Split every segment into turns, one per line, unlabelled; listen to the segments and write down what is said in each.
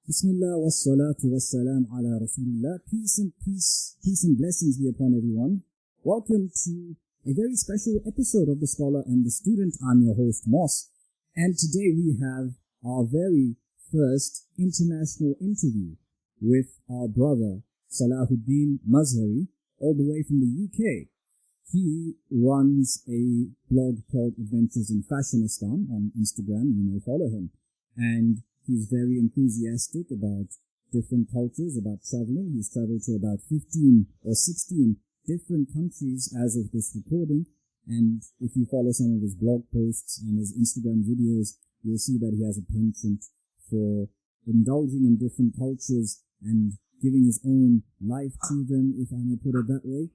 Bismillah wa salatu wa salam ala Rasulillah. Peace and blessings be upon everyone. Welcome to a very special episode of The Scholar and the Student. I'm your host, Moss. And today we have our very first international interview with our brother Salahuddin Mazhary, all the way from the UK. He runs a blog called Adventures in Fashionistan on Instagram. You may follow him. And he's very enthusiastic about different cultures, about traveling. He's traveled to about 15 or 16 different countries as of this recording. And if you follow some of his blog posts and his Instagram videos, you'll see that he has a penchant for indulging in different cultures and giving his own life to them, if I may put it that way.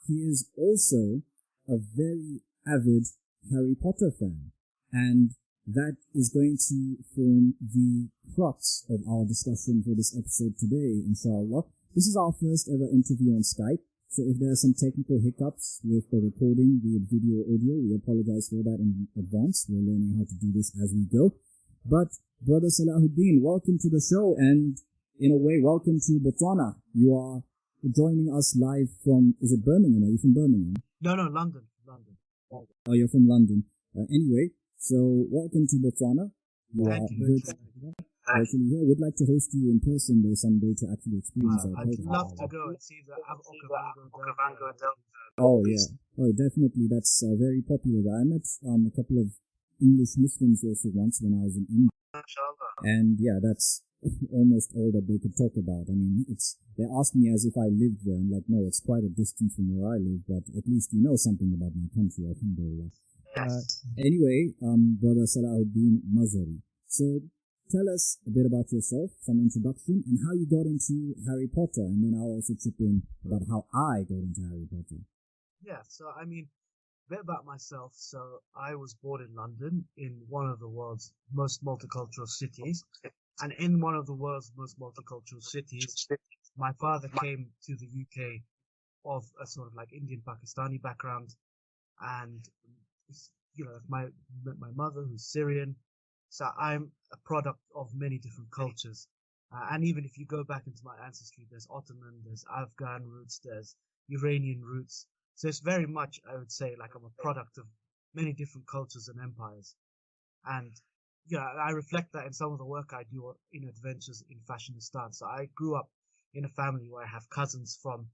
He is also a very avid Harry Potter fan. And that is going to form the crux of our discussion for this episode today, inshallah. This is our first ever interview on Skype, so if there are some technical hiccups with the recording, the video audio, we apologize for that in advance. We're learning how to do this as we go. But Brother Salahuddin, welcome to the show, and in a way, welcome to Botswana. You are joining us live from, is it Birmingham? Are you from Birmingham?
No, London.
Oh, you're from London. Anyway, so welcome to Botswana.
Thank you.
Actually, yeah, we'd like to host you in person though someday to actually experience our
I'd
culture.
love to go and see the Okavango Delta.
Oh yeah, oh definitely. That's very popular. I met a couple of English Muslims also once when I was in India, and yeah, that's almost all that they could talk about. I mean, they asked me as if I lived there. I'm like, no, it's quite a distance from where I live, but at least you know something about my country. Alhamdulillah. Anyway, Brother Salahuddin Mazhary. So tell us a bit about yourself, some introduction, and how you got into Harry Potter, and then I'll also chip in about how I got into Harry Potter.
Yeah, so I mean, a bit about myself. So I was born in London, in one of the world's most multicultural cities. And in one of the world's most multicultural cities, my father came to the UK of a sort of like Indian Pakistani background, and my mother who's Syrian. So I'm a product of many different cultures. And even if you go back into my ancestry, there's Ottoman, there's Afghan roots, there's Iranian roots. So it's very much, I would say, like I'm a product of many different cultures and empires. And I reflect that in some of the work I do in Adventures in Fashionistan. So I grew up in a family where I have cousins from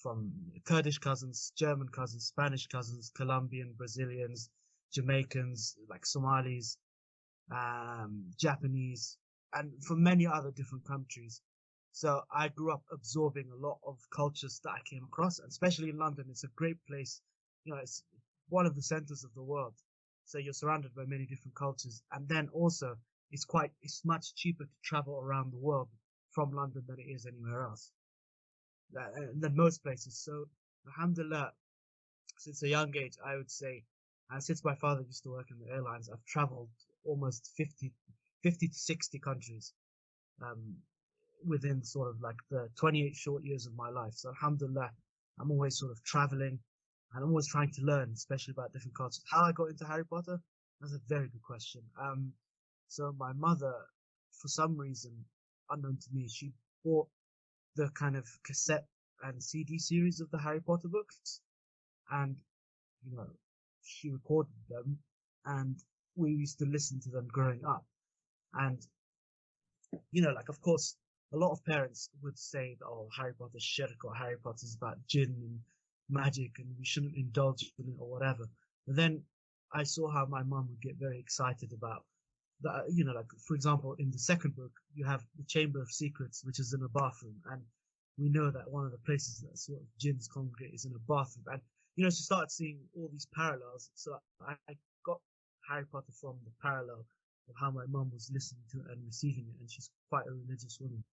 from Kurdish cousins, German cousins, Spanish cousins, Colombian, Brazilians, Jamaicans, like Somalis, Japanese, and from many other different countries. So I grew up absorbing a lot of cultures that I came across, and especially in London. It's a great place. It's one of the centers of the world. So you're surrounded by many different cultures. And then also it's much cheaper to travel around the world from London than it is anywhere else. Than most places. So, Alhamdulillah, since a young age, I would say, since my father used to work in the airlines, I've traveled almost 50 to 60 countries within sort of like the 28 short years of my life. So, Alhamdulillah, I'm always sort of traveling and I'm always trying to learn, especially about different cultures. How I got into Harry Potter? That's a very good question. So my mother, for some reason, unknown to me, she bought the kind of cassette and CD series of the Harry Potter books, and she recorded them, and we used to listen to them growing up. And of course, a lot of parents would say that, oh, Harry Potter's shirk, or Harry Potter's about jinn and magic, and we shouldn't indulge in it or whatever. But then I saw how my mum would get very excited about that. For example, in the second book, you have the Chamber of Secrets, which is in a bathroom, and we know that one of the places that sort of jinns congregate is in a bathroom. And she started seeing all these parallels. So I got Harry Potter from the parallel of how my mum was listening to it and receiving it, and she's quite a religious woman.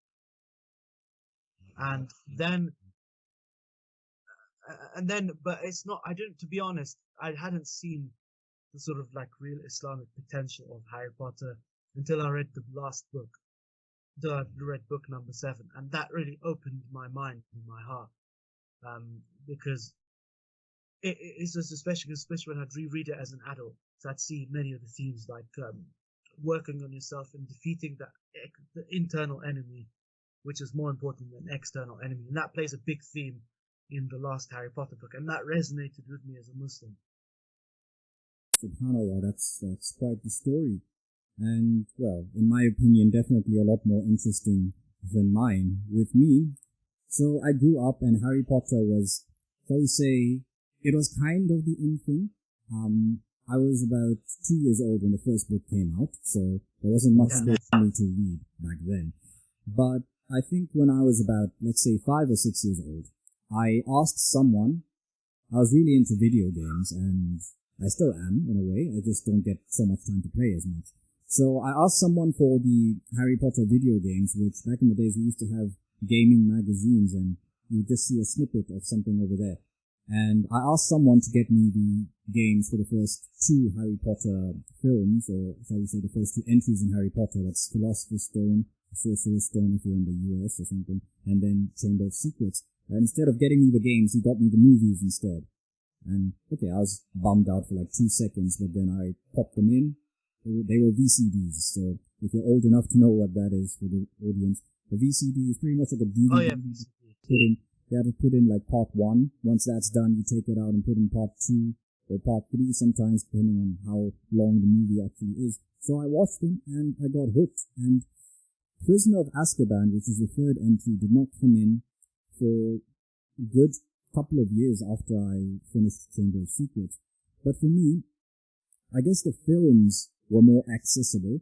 And then, but it's not. To be honest, I hadn't seen the sort of like real Islamic potential of Harry Potter until I read the last book, until I read book number 7, and that really opened my mind and my heart, because it's just especially when I'd reread it as an adult, so I'd see many of the themes like working on yourself and defeating the internal enemy, which is more important than external enemy. And that plays a big theme in the last Harry Potter book, and that resonated with me as a Muslim.
SubhanAllah, that's quite the story. And, well, in my opinion, definitely a lot more interesting than mine. With me, so I grew up and Harry Potter was, shall we say, it was kind of the in thing. I was about 2 years old when the first book came out, so there wasn't much for me to read back then. But I think when I was about, let's say, 5 or 6 years old, I asked someone, I was really into video games, and I still am, in a way, I just don't get so much time to play as much. So I asked someone for the Harry Potter video games, which back in the days we used to have gaming magazines, and you just see a snippet of something over there. And I asked someone to get me the games for the first 2 Harry Potter films, or shall we say the first 2 entries in Harry Potter. That's Philosopher's Stone, Sorcerer's Stone if you're in the US or something, and then Chamber of Secrets. And instead of getting me the games, he got me the movies instead. And okay, I was bummed out for like 2 seconds, but then I popped them in. They were VCDs, so if you're old enough to know what that is for the audience, the VCD is pretty much like a DVD. You have to put in like part 1. Once that's done, you take it out and put in part 2 or part 3, sometimes depending on how long the movie actually is. So I watched them and I got hooked. And Prisoner of Azkaban, which is the 3rd entry, did not come in for a good couple of years after I finished Chamber of Secrets. But for me, I guess the films were more accessible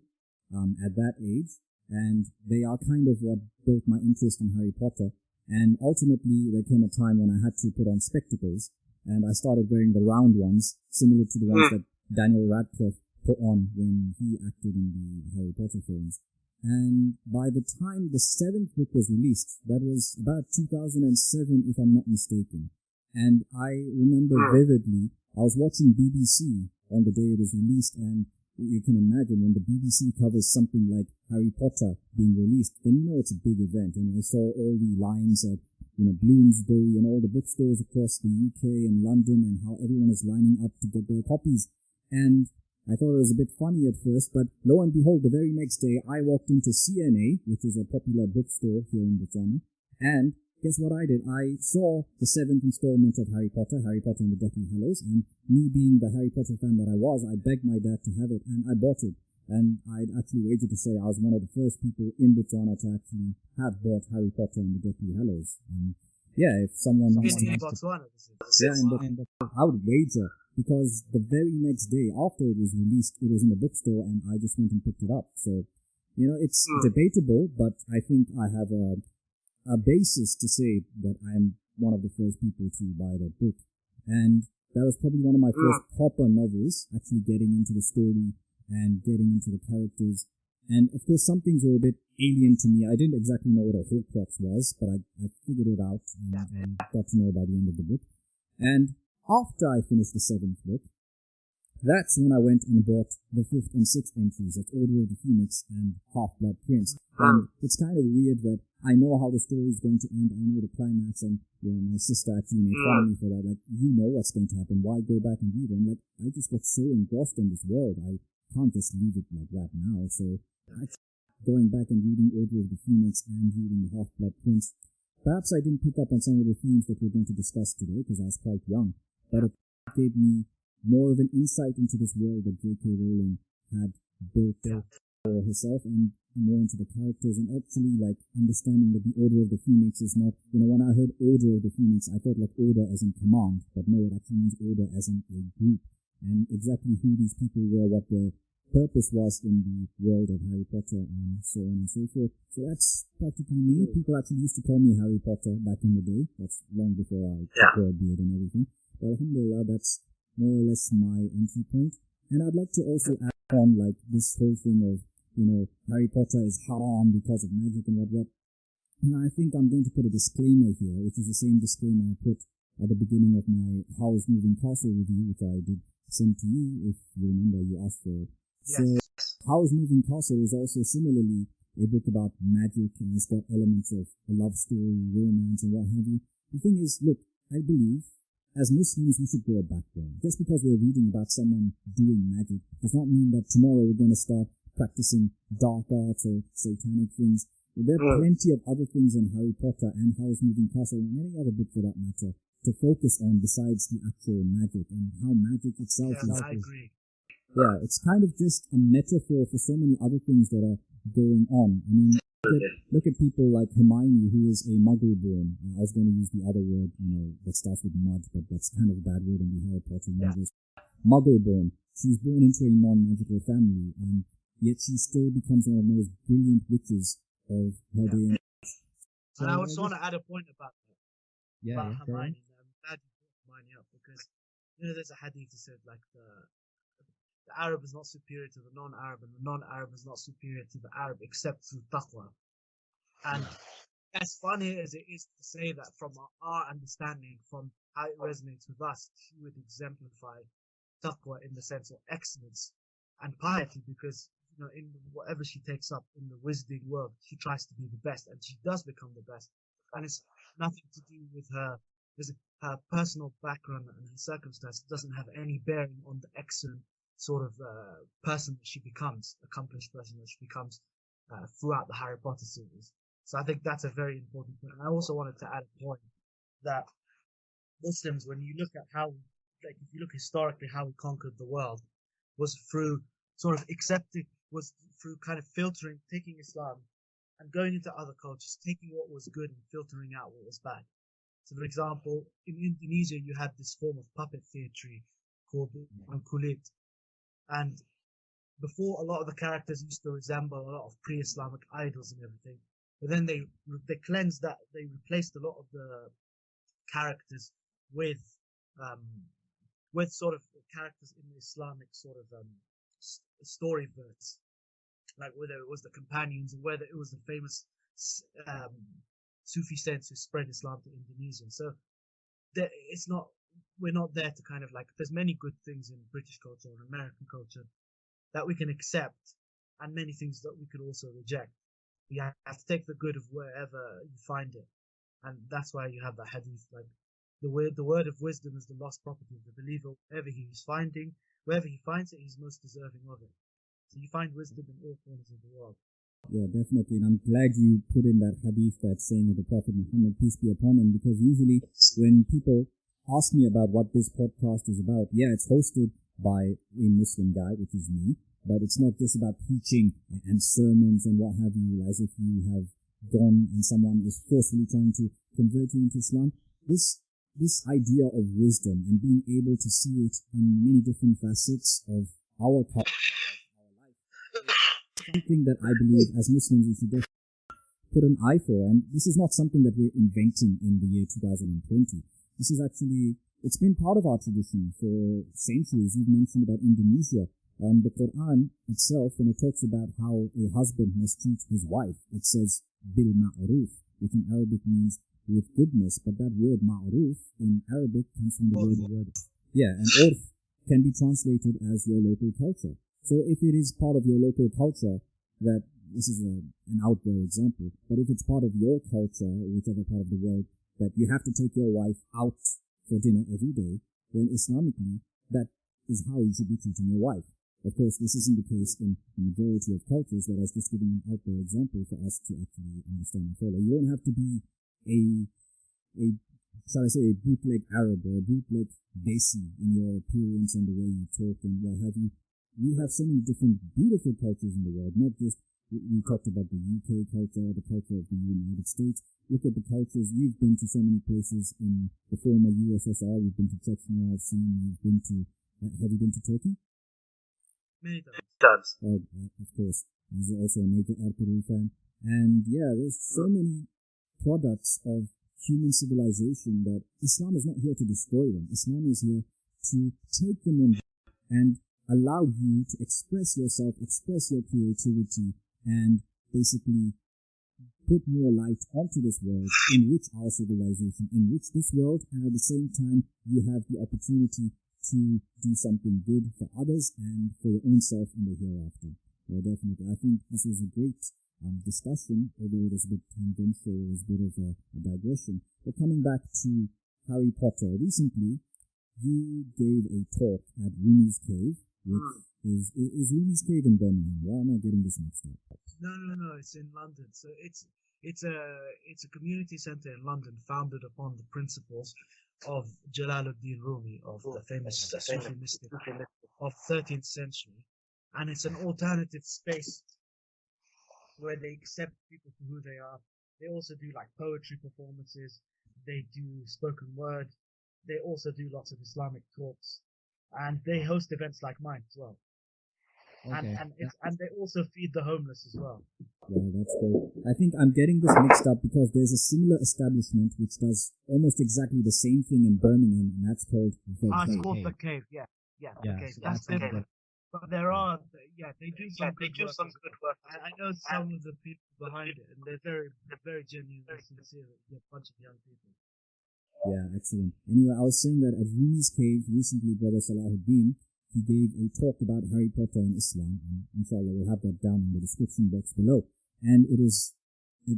at that age, and they are kind of what built my interest in Harry Potter. And ultimately, there came a time when I had to put on spectacles, and I started wearing the round ones, similar to the ones that Daniel Radcliffe put on when he acted in the Harry Potter films. And by the time the 7th book was released, that was about 2007, if I'm not mistaken. And I remember vividly, I was watching BBC on the day it was released, and you can imagine when the BBC covers something like Harry Potter being released, then you know it's a big event. And I saw all the lines at, Bloomsbury and all the bookstores across the UK and London, and how everyone was lining up to get their copies. And I thought it was a bit funny at first, but lo and behold, the very next day, I walked into CNA, which is a popular bookstore here in Botswana, and guess what I did? I saw the 7th installment of Harry Potter and the Deathly Hallows, and me being the Harry Potter fan that I was, I begged my dad to have it, and I bought it. And I'd actually waited to say I was one of the first people in Botswana to actually have bought Harry Potter and the Deathly Hallows. And yeah, if someone...
In Botswana?
I would wager, because the very next day after it was released, it was in the bookstore, and I just went and picked it up. So, it's debatable, but I think I have a basis to say that I am one of the first people to buy that book. And that was probably one of my first proper novels, actually getting into the story and getting into the characters. And of course, some things were a bit alien to me. I didn't exactly know what a Horcrux was, but I figured it out and got to know by the end of the book. And after I finished the 7th book, that's when I went and bought the 5th and 6th entries of Order of the Phoenix and Half-Blood Prince. And it's kind of weird that I know how the story is going to end. I know the climax, and my sister actually made fun of me for that. Like, you know what's going to happen. Why go back and read it? And I just got so engrossed in this world. I can't just leave it like that now. So going back and reading Order of the Phoenix and reading the Half-Blood Prince, perhaps I didn't pick up on some of the themes that we're going to discuss today because I was quite young, but it gave me more of an insight into this world that J.K. Rowling had built for herself, and more into the characters, and actually understanding that the Order of the Phoenix is not, when I heard Order of the Phoenix, I thought like order as in command, but no, it actually means order as in a group, and exactly who these people were, what their purpose was in the world of Harry Potter, and so on and so forth. So that's practically me. People actually used to call me Harry Potter back in the day. That's long before I grew a beard and everything. But Alhamdulillah, that's more or less my entry point. And I'd like to also add on this whole thing of, Harry Potter is haram because of magic and what. And I think I'm going to put a disclaimer here, which is the same disclaimer I put at the beginning of my Howl's Moving Castle review, which I did send to you, if you remember, you asked for it. Yes. So, Howl's Moving Castle is also similarly a book about magic, and it's got elements of a love story, romance, and what have you. The thing is, look, I believe as Muslims, we should grow a background. Just because we're reading about someone doing magic does not mean that tomorrow we're going to start practicing dark arts or satanic things. There are plenty of other things in Harry Potter and Howl's Moving Castle and any other book for that matter to focus on besides the actual magic and how magic itself is.
I agree.
Yeah, it's kind of just a metaphor for so many other things that are going on. I mean, look at people like Hermione, who is a muggle born. I was going to use the other word, that starts with mud, but that's kind of a bad word in the Harry Potter universe. Muggle born. She's born into a non-magical family, and yet she still becomes one of the most brilliant witches of her day.
And I also want to add a point about that. About Hermione. I'm glad you brought Hermione up because there's a hadith that said like the Arab is not superior to the non-Arab, and the non-Arab is not superior to the Arab except through taqwa. And as funny as it is to say that, from our understanding, from how it resonates with us, she would exemplify taqwa in the sense of excellence and piety, because in whatever she takes up in the wizarding world, she tries to be the best, and she does become the best. And it's nothing to do with her personal background, and her circumstance doesn't have any bearing on the excellent sort of person that she becomes, accomplished person that she becomes throughout the Harry Potter series. So I think that's a very important point. And I also wanted to add a point that Muslims, when you look at how, like, if you look historically how we conquered the world, was through sort of was through kind of filtering, taking Islam and going into other cultures, taking what was good and filtering out what was bad. So, for example, in Indonesia, you had this form of puppet theatre called Wayang Kulit. And before, a lot of the characters used to resemble a lot of pre-Islamic idols and everything. But then they cleansed that. They replaced a lot of the characters with sort of characters in the Islamic sort of story verse, like whether it was the companions or whether it was the famous Sufi saints who spread Islam to Indonesia. So we're not there to kind of like, there's many good things in British culture and American culture that we can accept, and many things that we could also reject. You have to take the good of wherever you find it, and that's why you have that hadith, like the word of wisdom is the lost property of the believer. Wherever he finds it, he's most deserving of it. So you find wisdom in all corners of the world.
Yeah, definitely. And I'm glad you put in that hadith, that saying of the Prophet Muhammad, peace be upon him, because usually when people ask me about what this podcast is about, it's hosted by a Muslim guy, which is me, but it's not just about preaching and sermons and what have you, as if you have gone and someone is forcefully trying to convert you into Islam. This idea of wisdom and being able to see it in many different facets of our culture, of our life, is something that I believe as Muslims we should put an eye for. And this is not something that we're inventing in the year 2020. This is actually, it's been part of our tradition for centuries. You've mentioned about Indonesia. The Quran itself, when it talks about how a husband must treat his wife, it says bil ma'ruf, which in Arabic means with goodness, but that word ma'ruf in Arabic comes from the word and urf can be translated as your local culture. So if it is part of your local culture, that this is an out there example, but if it's part of your culture, or whichever part of the world, that you have to take your wife out for dinner every day, then Islamically, that is how you should be treating your wife. Of course, this isn't the case in the majority of cultures, but I was just giving an out there example for us to actually understand and follow. You don't have to be a bootleg Arab or a bootleg Desi in your appearance and the way you talk and what have you. We have so many different beautiful cultures in the world, not just, we talked about the UK culture, the culture of the United States. Look at the cultures. You've been to so many places in the former USSR. You've been to Chechnya, have you been to Turkey?
Many times.
Oh, of course. He's also a major Ertugrul fan. And there's so many products of human civilization that Islam is not here to destroy them. Islam is here to take them on and allow you to express yourself, express your creativity, and basically put more light onto this world, enrich our civilization, enrich this world, and at the same time, you have the opportunity to do something good for others and for your own self in the hereafter. Well, definitely. I think this is a great discussion, although it was a bit tangential, it was a bit of a digression. But coming back to Harry Potter, recently you gave a talk at Rumi's Cave, which Is Rumi's Cave in Birmingham? Why am I getting this mixed up?
No. It's in London. So it's a community center in London founded upon the principles of Jalaluddin Rumi, of the famous Sufi mystic of 13th century, and it's an alternative space where they accept people for who they are. They also do like poetry performances. They do spoken word. They also do lots of Islamic talks, and they host events like mine as well.
Okay.
And they also feed the homeless as well.
Wow, that's great. I think I'm getting this mixed up because there's a similar establishment which does almost exactly the same thing in Birmingham, and that's called The Cave.
It's called The Cave, yeah. The Cave. That's different. But there are, they do some good work. I know some of the people behind it, and they're very genuine and sincere. They're a bunch of young people.
Yeah, excellent. Anyway, I was saying that at Rumi's Cave recently, Brother Salahuddin, he gave a talk about Harry Potter and Islam, and inshallah we'll have that down in the description box below. And it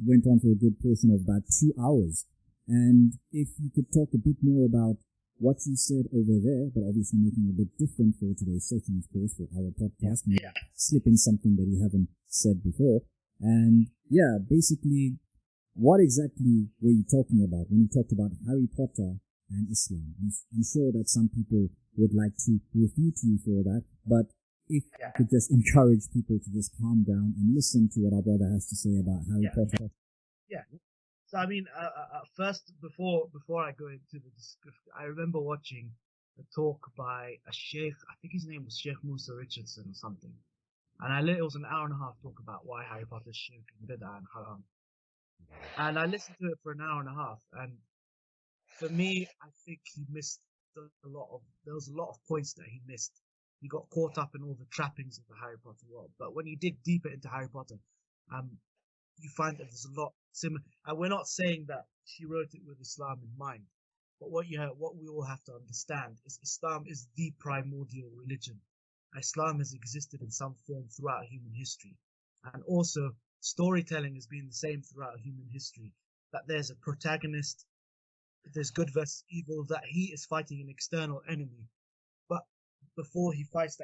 went on for a good portion of about 2 hours. And if you could talk a bit more about what you said over there, but obviously making it a bit different for today's session, of course, for our podcast, and slip in something that you haven't said before. And yeah, basically, what exactly were you talking about when you talked about Harry Potter and Islam? I'm sure that some people would like to refute you for that, but if you could just encourage people to just calm down and listen to what our brother has to say about Harry Potter.
Yeah. So I mean, first, before I go into the description, I remember watching a talk by a sheikh. I think his name was Sheikh Musa Richardson or something, and it was an hour and a half talk about why Harry Potter is shirk and bid'ah and haram. And I listened to it for an hour and a half, and for me, I think he missed there was a lot of points that he missed. He got caught up in all the trappings of the Harry Potter world. But when you dig deeper into Harry Potter, you find that there's a lot similar. And we're not saying that she wrote it with Islam in mind. But what we all have to understand is Islam is the primordial religion. Islam has existed in some form throughout human history. And also, storytelling has been the same throughout human history. That there's a protagonist, there's good versus evil, that he is fighting an external enemy. But before he fights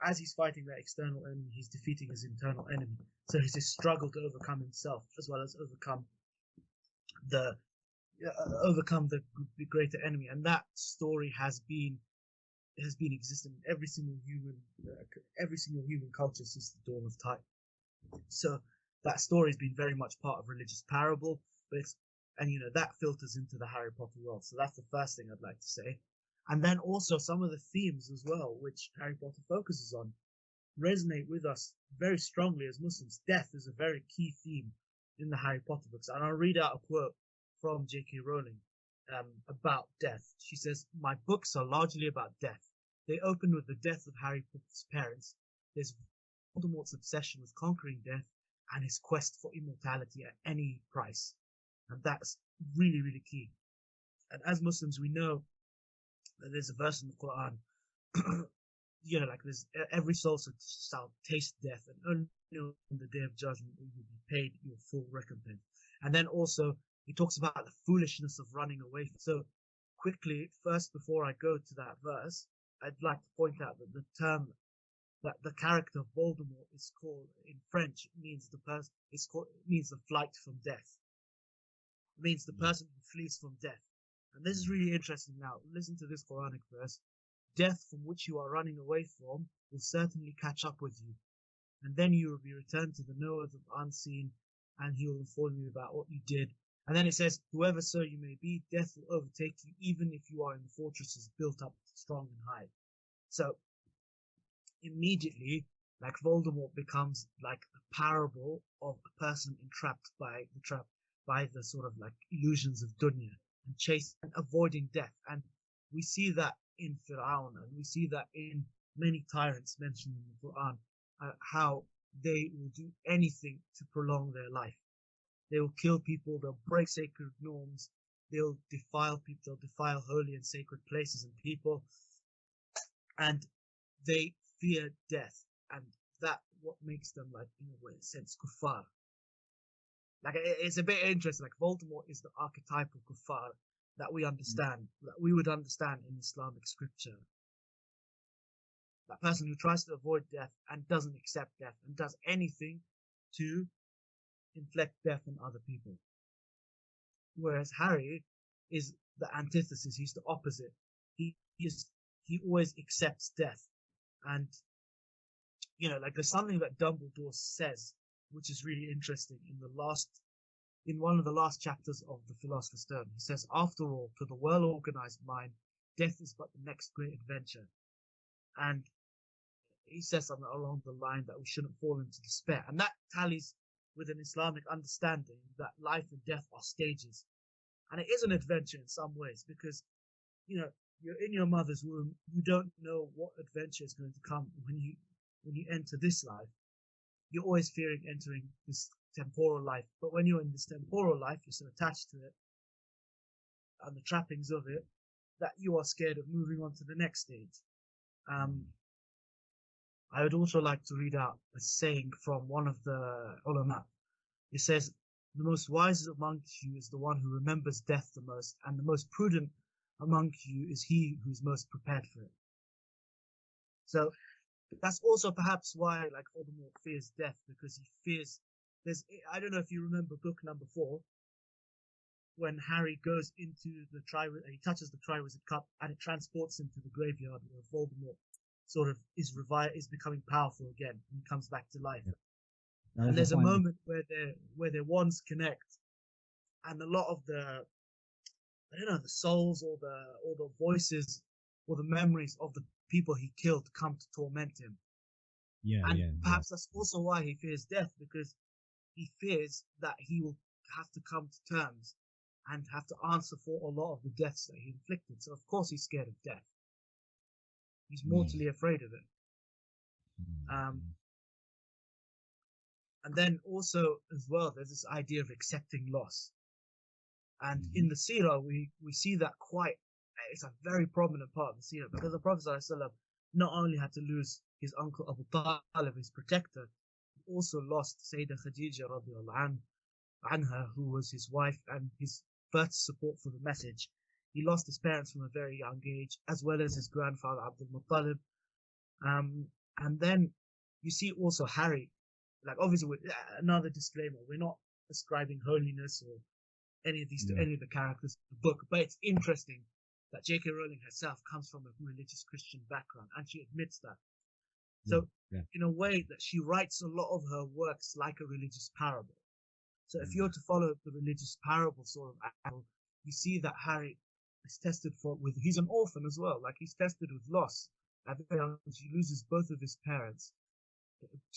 as he's fighting that external enemy, he's defeating his internal enemy. So it's his struggle to overcome himself, as well as overcome the greater enemy. And that story has been existing in every single human culture since the dawn of time. So that story has been very much part of religious parable, that filters into the Harry Potter world. So that's the first thing I'd like to say. And then also some of the themes as well, which Harry Potter focuses on, resonate with us very strongly as Muslims. Death is a very key theme in the Harry Potter books. And I'll read out a quote from J.K. Rowling about death. She says, "My books are largely about death. They open with the death of Harry Potter's parents. There's Voldemort's obsession with conquering death and his quest for immortality at any price." And that's really, really key. And as Muslims, we know that there's a verse in the Quran, there's every soul shall taste death, and only on the day of judgment will you be paid your full recompense. And then also, he talks about the foolishness of running away. So quickly, first, before I go to that verse, I'd like to point out that the term that the character of Voldemort is called in French means means the flight from death. It means the person who flees from death. And this is really interesting now. Listen to this Quranic verse. "Death from which you are running away from will certainly catch up with you. And then you will be returned to the knower of the unseen, and he will inform you about what you did." And then it says, "Whoever so you may be, death will overtake you, even if you are in the fortresses built up strong and high." So immediately, like, Voldemort becomes like a parable of a person entrapped by the sort of like illusions of dunya and avoiding death. And we see that in Fir'aun, and we see that in many tyrants mentioned in the Quran, how they will do anything to prolong their life. They will kill people, they'll break sacred norms, they'll defile people, they'll defile holy and sacred places and people, and they fear death. And that what makes them, like, in a way, sense, kuffar. Like, it's a bit interesting. Like, Voldemort is the archetypal kuffar that we understand, that we would understand in Islamic scripture. that person who tries to avoid death and doesn't accept death and does anything to inflict death on other people. Whereas Harry is the antithesis. He's the opposite. He always accepts death. And, like there's something that Dumbledore says, which is really interesting in one of the last chapters of The Philosopher's Stone. He says, after all, to the well-organized mind, death is but the next great adventure. And he says something along the line that we shouldn't fall into despair. And that tallies with an Islamic understanding that life and death are stages. And it is an adventure in some ways because, you're in your mother's womb. You don't know what adventure is going to come when you enter this life. You're always fearing entering this temporal life. But when you're in this temporal life, you're so attached to it and the trappings of it that you are scared of moving on to the next stage. I would also like to read out a saying from one of the ulama. It says, the most wise among you is the one who remembers death the most, and the most prudent among you is he who is most prepared for it. So that's also perhaps why, like, Voldemort fears death, because he fears. I don't know if you remember book number 4, when Harry goes into the he touches the Triwizard Cup and it transports him to the graveyard where Voldemort sort of is becoming powerful again and comes back to life.
Yeah.
And there's a moment where their wands connect, and a lot of the souls or the voices or the memories of the people he killed come to torment him. Perhaps that's also why he fears death, because he fears that he will have to come to terms and have to answer for a lot of the deaths that he inflicted. So of course he's scared of death. He's mortally afraid of it. And then also as well, there's this idea of accepting loss. And in the seerah, we see that it's a very prominent part of the seerah, because the Prophet ﷺ not only had to lose his uncle Abu Talib, his protector, he also lost Sayyidah Khadija radiallahu anha, who was his wife and his first support for the message. He lost his parents from a very young age, as well as his grandfather Abdul Muttalib. And then you see also Harry, like obviously with another disclaimer, we're not ascribing holiness or any of these to any of the characters in the book, but it's interesting that J.K. Rowling herself comes from a religious Christian background, and she admits that. So in a way that she writes a lot of her works like a religious parable. So if you're to follow the religious parable sort of angle, you see that Harry is tested he's an orphan as well, like he's tested with loss. At the very young age, he loses both of his parents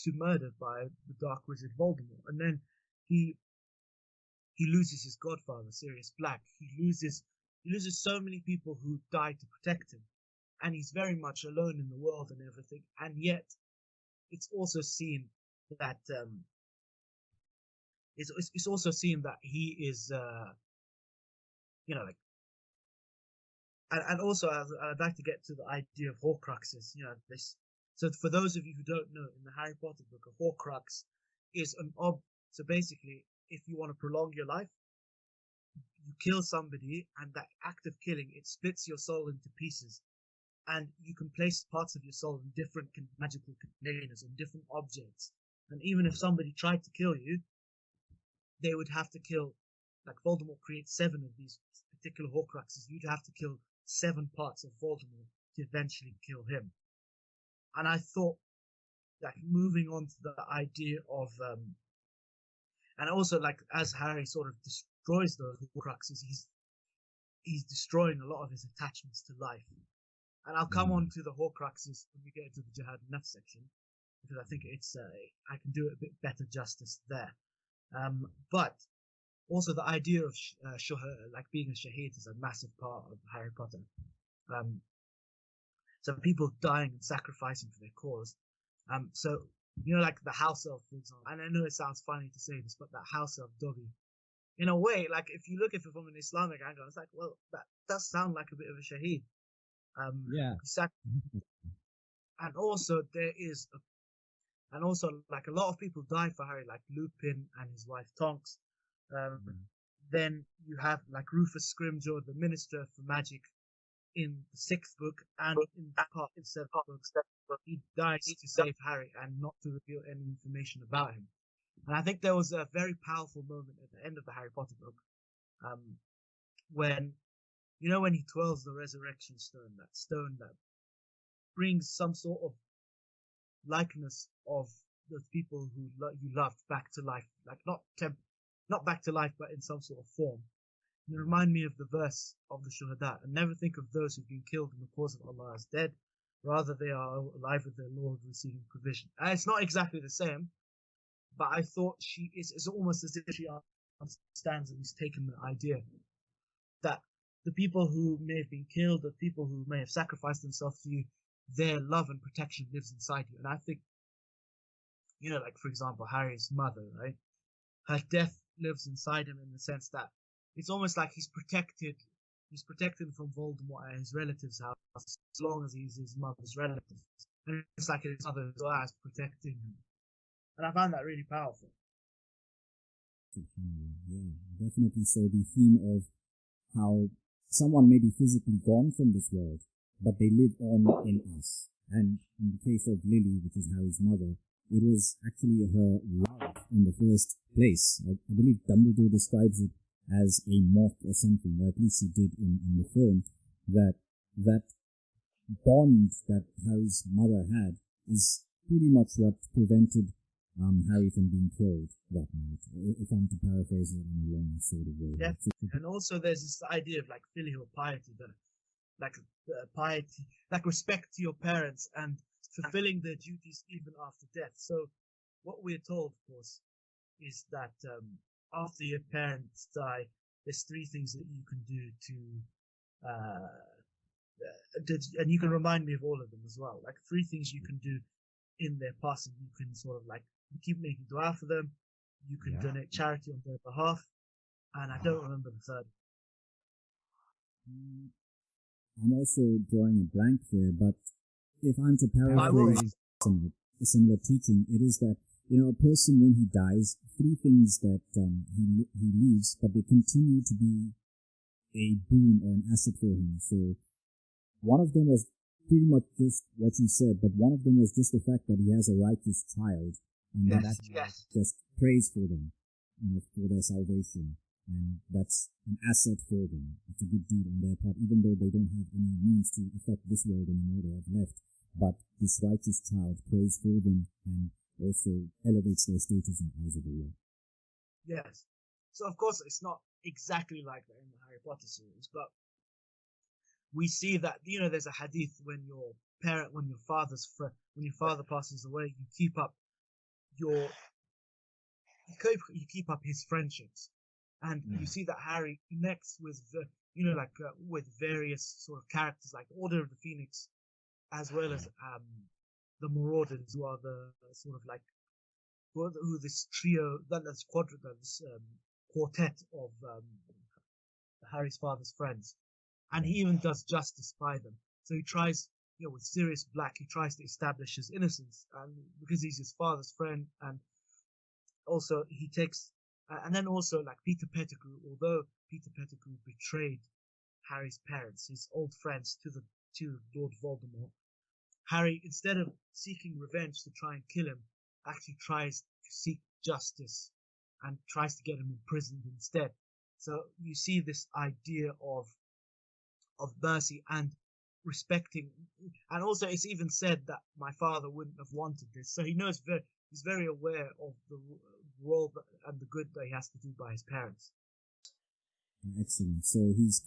to murder by the Dark Wizard Voldemort, and then he loses his godfather, Sirius Black. He loses so many people who died to protect him, and he's very much alone in the world and everything. And yet, it's also seen that it's also seen that he is, and also I'd like to get to the idea of Horcruxes. So for those of you who don't know, in the Harry Potter book, a Horcrux is so basically, if you want to prolong your life, you kill somebody, and that act of killing, it splits your soul into pieces, and you can place parts of your soul in different magical containers and different objects. And even if somebody tried to kill you, they would have to kill, like Voldemort creates 7 of these particular Horcruxes. You'd have to kill 7 parts of Voldemort to eventually kill him. And I thought, like, moving on to the idea of, and also, like, as Harry sort of destroys those Horcruxes, he's destroying a lot of his attachments to life. And I'll come on to the Horcruxes when we get into the Jihad Nafs section, because I think I can do it a bit better justice there. But also the idea of like being a shaheed is a massive part of Harry Potter. So people dying and sacrificing for their cause. So, like the house elf, for example, and I know it sounds funny to say this, but that house elf Dobby, in a way, like if you look at it from an Islamic angle, it's like, well, that does sound like a bit of a shaheed. And also like a lot of people die for Harry, like Lupin and his wife Tonks. Then you have like Rufus Scrimgeour, the Minister for Magic, in the 6th book, and in that part in 7 books, he dies to save Harry and not to reveal any information about him. And I think there was a very powerful moment at the end of the Harry Potter book, when, when he twirls the resurrection stone that brings some sort of likeness of the people who you loved back to life, like not back to life, but in some sort of form. And it reminded me of the verse of the Shuhada, and never think of those who've been killed in the cause of Allah as dead, rather they are alive with their Lord receiving provision. And it's not exactly the same, but I thought it's almost as if she understands and has taken the idea that the people who may have been killed, the people who may have sacrificed themselves to you, their love and protection lives inside you. And I think, like for example, Harry's mother, right? Her death lives inside him in the sense that it's almost like he's protected from Voldemort and his relatives' house as long as he's his mother's relative. And it's like his mother is protecting him. And I found that really powerful.
Yeah, definitely. So the theme of how someone may be physically gone from this world, but they live on in us. And in the case of Lily, which is Harry's mother, it was actually her love in the first place. I believe Dumbledore describes it as a moth or something, or at least he did in the film, that bond that Harry's mother had is pretty much what prevented Harry from being killed that night, if I'm to paraphrase it in a long sort of way.
Yeah, and also there's this idea of like filial piety, piety, like respect to your parents and fulfilling their duties even after death. So what we're told, of course, is that after your parents die, there's three things that you can do and you can remind me of all of them as well. Like 3 things you can do in their passing. You can sort of like keep making dua for them. You can donate charity on their behalf. And I don't remember the third.
I'm also drawing a blank there, but if I'm to paraphrase a similar teaching, it is that, a person when he dies, 3 things that he leaves, but they continue to be a boon or an asset for him. So one of them was pretty much just what you said, but one of them was just the fact that he has a righteous child, and that just prays for them, for their salvation, and that's an asset for them. It's a good deed on their part, even though they don't have any means to affect this world anymore. They have left, but this righteous child prays for them and also elevates their status in the eyes of Allah.
Yes. So of course it's not exactly like that in the Harry Potter series, but we see that there's a hadith when your father passes away, you keep up his friendships, and you see that Harry connects with with various sort of characters like Order of the Phoenix, as well as the Marauders, who are the sort of like who this trio, this quartet of Harry's father's friends. And he even does justice by them. So he tries, with Sirius Black, he tries to establish his innocence, and because he's his father's friend, and also he takes, and then also like Peter Pettigrew, although Peter Pettigrew betrayed Harry's parents, his old friends, to Lord Voldemort, Harry, instead of seeking revenge to try and kill him, actually tries to seek justice and tries to get him imprisoned instead. So you see this idea of mercy and respecting, and also it's even said that my father wouldn't have wanted this. So he knows he's very aware of the role and the good that he has to do by his parents.
Excellent. So he's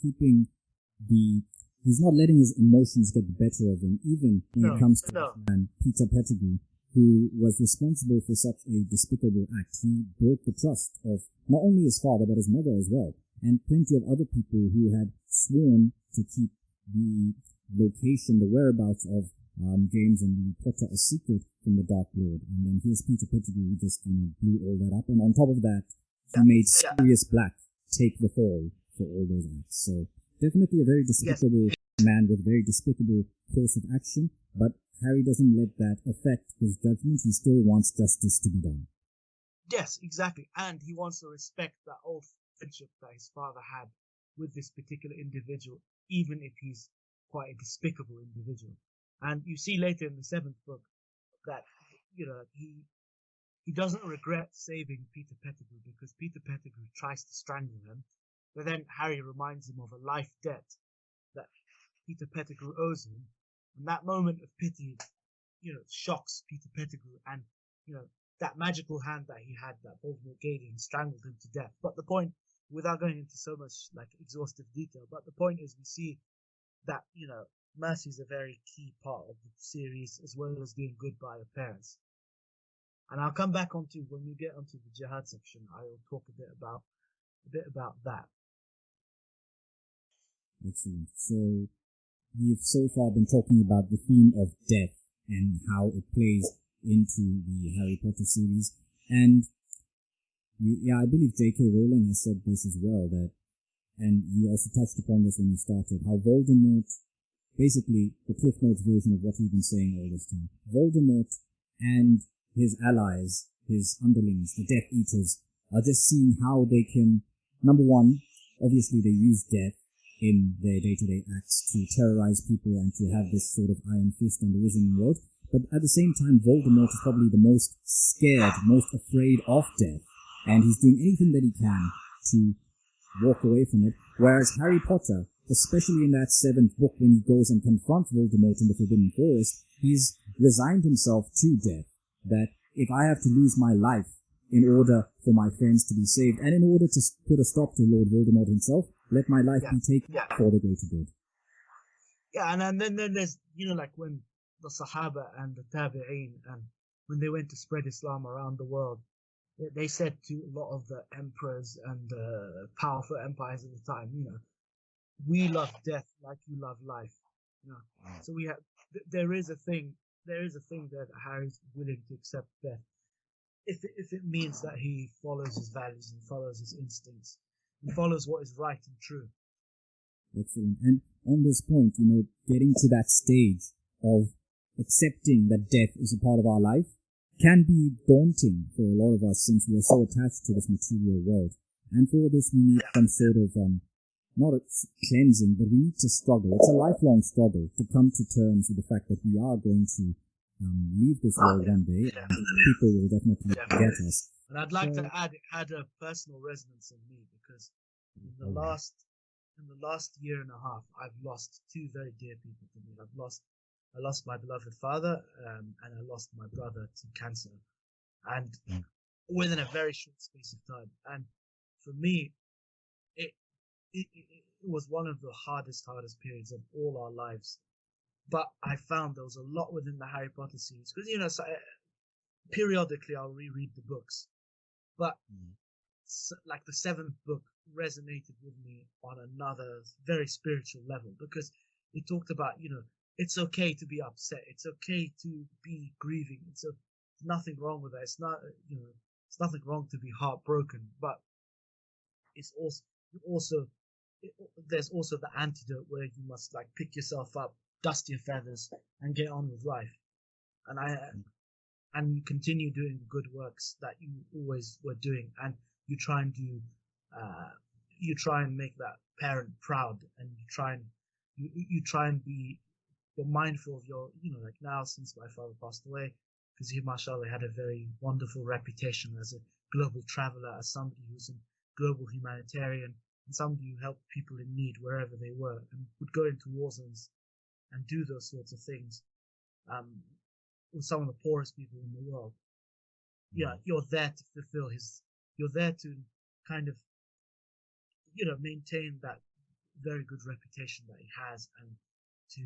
not letting his emotions get the better of him, even when it comes to man Peter Pettigrew, who was responsible for such a despicable act. He broke the trust of not only his father, but his mother as well, and plenty of other people who had sworn to keep the location, the whereabouts of James and Potter a secret from the Dark Lord. And then here's Peter Pettigrew, who just blew all that up. And on top of that, he made Sirius Black take the fall for all those acts. So definitely a very despicable man with a very despicable course of action. But Harry doesn't let that affect his judgment. He still wants justice to be done.
Yes, exactly. And he wants to respect that old friendship that his father had with this particular individual, even if he's quite a despicable individual. And you see later in the seventh book that, he doesn't regret saving Peter Pettigrew because Peter Pettigrew tries to strangle him. But then Harry reminds him of a life debt that Peter Pettigrew owes him. And that moment of pity, shocks Peter Pettigrew. And, that magical hand that he had, that Voldemort gave him, strangled him to death. But the point, without going into so much exhaustive detail, but the point is we see that, mercy is a very key part of the series, as well as doing good by your parents. And I'll come back onto, when we get onto the jihad section, I will talk a bit about that.
Excellent. So we've so far been talking about the theme of death and how it plays into the Harry Potter series. And I believe J.K. Rowling has said this as well, that, and you also touched upon this when you started, how Voldemort, basically the Cliff Notes version of what we've been saying all this time, Voldemort and his allies, his underlings, the Death Eaters, are just seeing how they can, number one, obviously they use death in their day-to-day acts to terrorize people and to have this sort of iron fist on the Wizarding World. But at the same time, Voldemort is probably the most scared, most afraid of death, and he's doing anything that he can to walk away from it. Whereas Harry Potter, especially in that seventh book when he goes and confronts Voldemort in the Forbidden Forest, he's resigned himself to death, that if I have to lose my life in order for my friends to be saved, and in order to put a stop to Lord Voldemort himself, let my life be taken for the greater good.
Yeah, and then there's, when the Sahaba and the Tabi'een, and when they went to spread Islam around the world, they said to a lot of the emperors and powerful empires at the time, we love death like you love life. So we have, there is a thing that Harry's willing to accept death if it means that he follows his values and follows his instincts and follows what is right and true.
Excellent. And on this point, getting to that stage of accepting that death is a part of our life can be daunting for a lot of us, since we are so attached to this material world. And for this, we need some sort of, not a cleansing, but we need to struggle. It's a lifelong struggle to come to terms with the fact that we are going to leave this world one day, and people will definitely get us.
And I'd like to add, it had a personal resonance in me, because in the last year and a half, I've lost two very dear people to me. I lost my beloved father, and I lost my brother to cancer, and within a very short space of time. And for me, it was one of the hardest periods of all our lives. But I found there was a lot within the Harry Potter series, because periodically I'll reread the books, but the seventh book resonated with me on another very spiritual level, because it talked about, it's okay to be upset. It's okay to be grieving. It's nothing wrong with that. It's not, it's nothing wrong to be heartbroken, but it's there's also the antidote where you must pick yourself up, dust your feathers, and get on with life. And you continue doing the good works that you always were doing, and you try and make that parent proud, and you try and be, you're mindful of your, now since my father passed away, because he, mashallah, had a very wonderful reputation as a global traveler, as somebody who's a global humanitarian, and somebody who helped people in need wherever they were, and would go into war zones and do those sorts of things with some of the poorest people in the world. You're there to fulfill you're there to kind of, maintain that very good reputation that he has, and to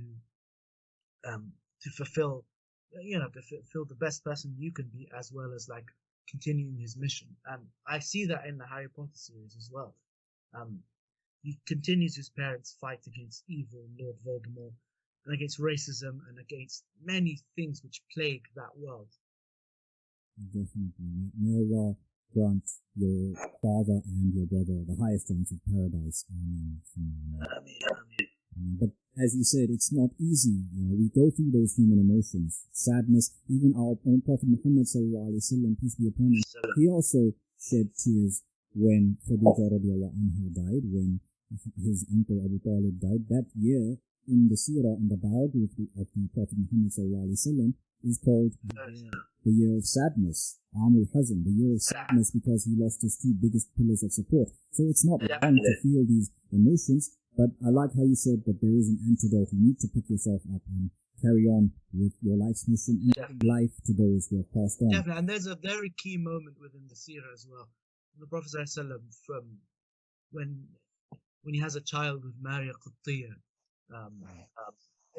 fulfill the best person you can be, as well as continuing his mission. And I see that in the Harry Potter series as well. He continues his parents' fight against evil and Lord Voldemort, and against racism, and against many things which plague that world.
Definitely. May Allah grant your father and your brother the highest ranks of paradise. Amen. But as you said, it's not easy. We go through those human emotions, sadness. Even our own Prophet Muhammad sallallahu alaihi wasallam, peace be upon him, he also shed tears when Khadija radiallahu anha died, when his uncle Abu Talib died. That year, in the seerah and the biography of the Prophet Muhammad ﷺ is called the year of sadness, Amul Hazm, the year of sadness, because he lost his two biggest pillars of support. So it's not wrong to feel these emotions, but I like how you said that there is an antidote. You need to pick yourself up and carry on with your life's mission and give life to those who have passed on.
Definitely, and there's a very key moment within the seerah as well. The Prophet ﷺ, from when he has a child with Maria Qibtiyya,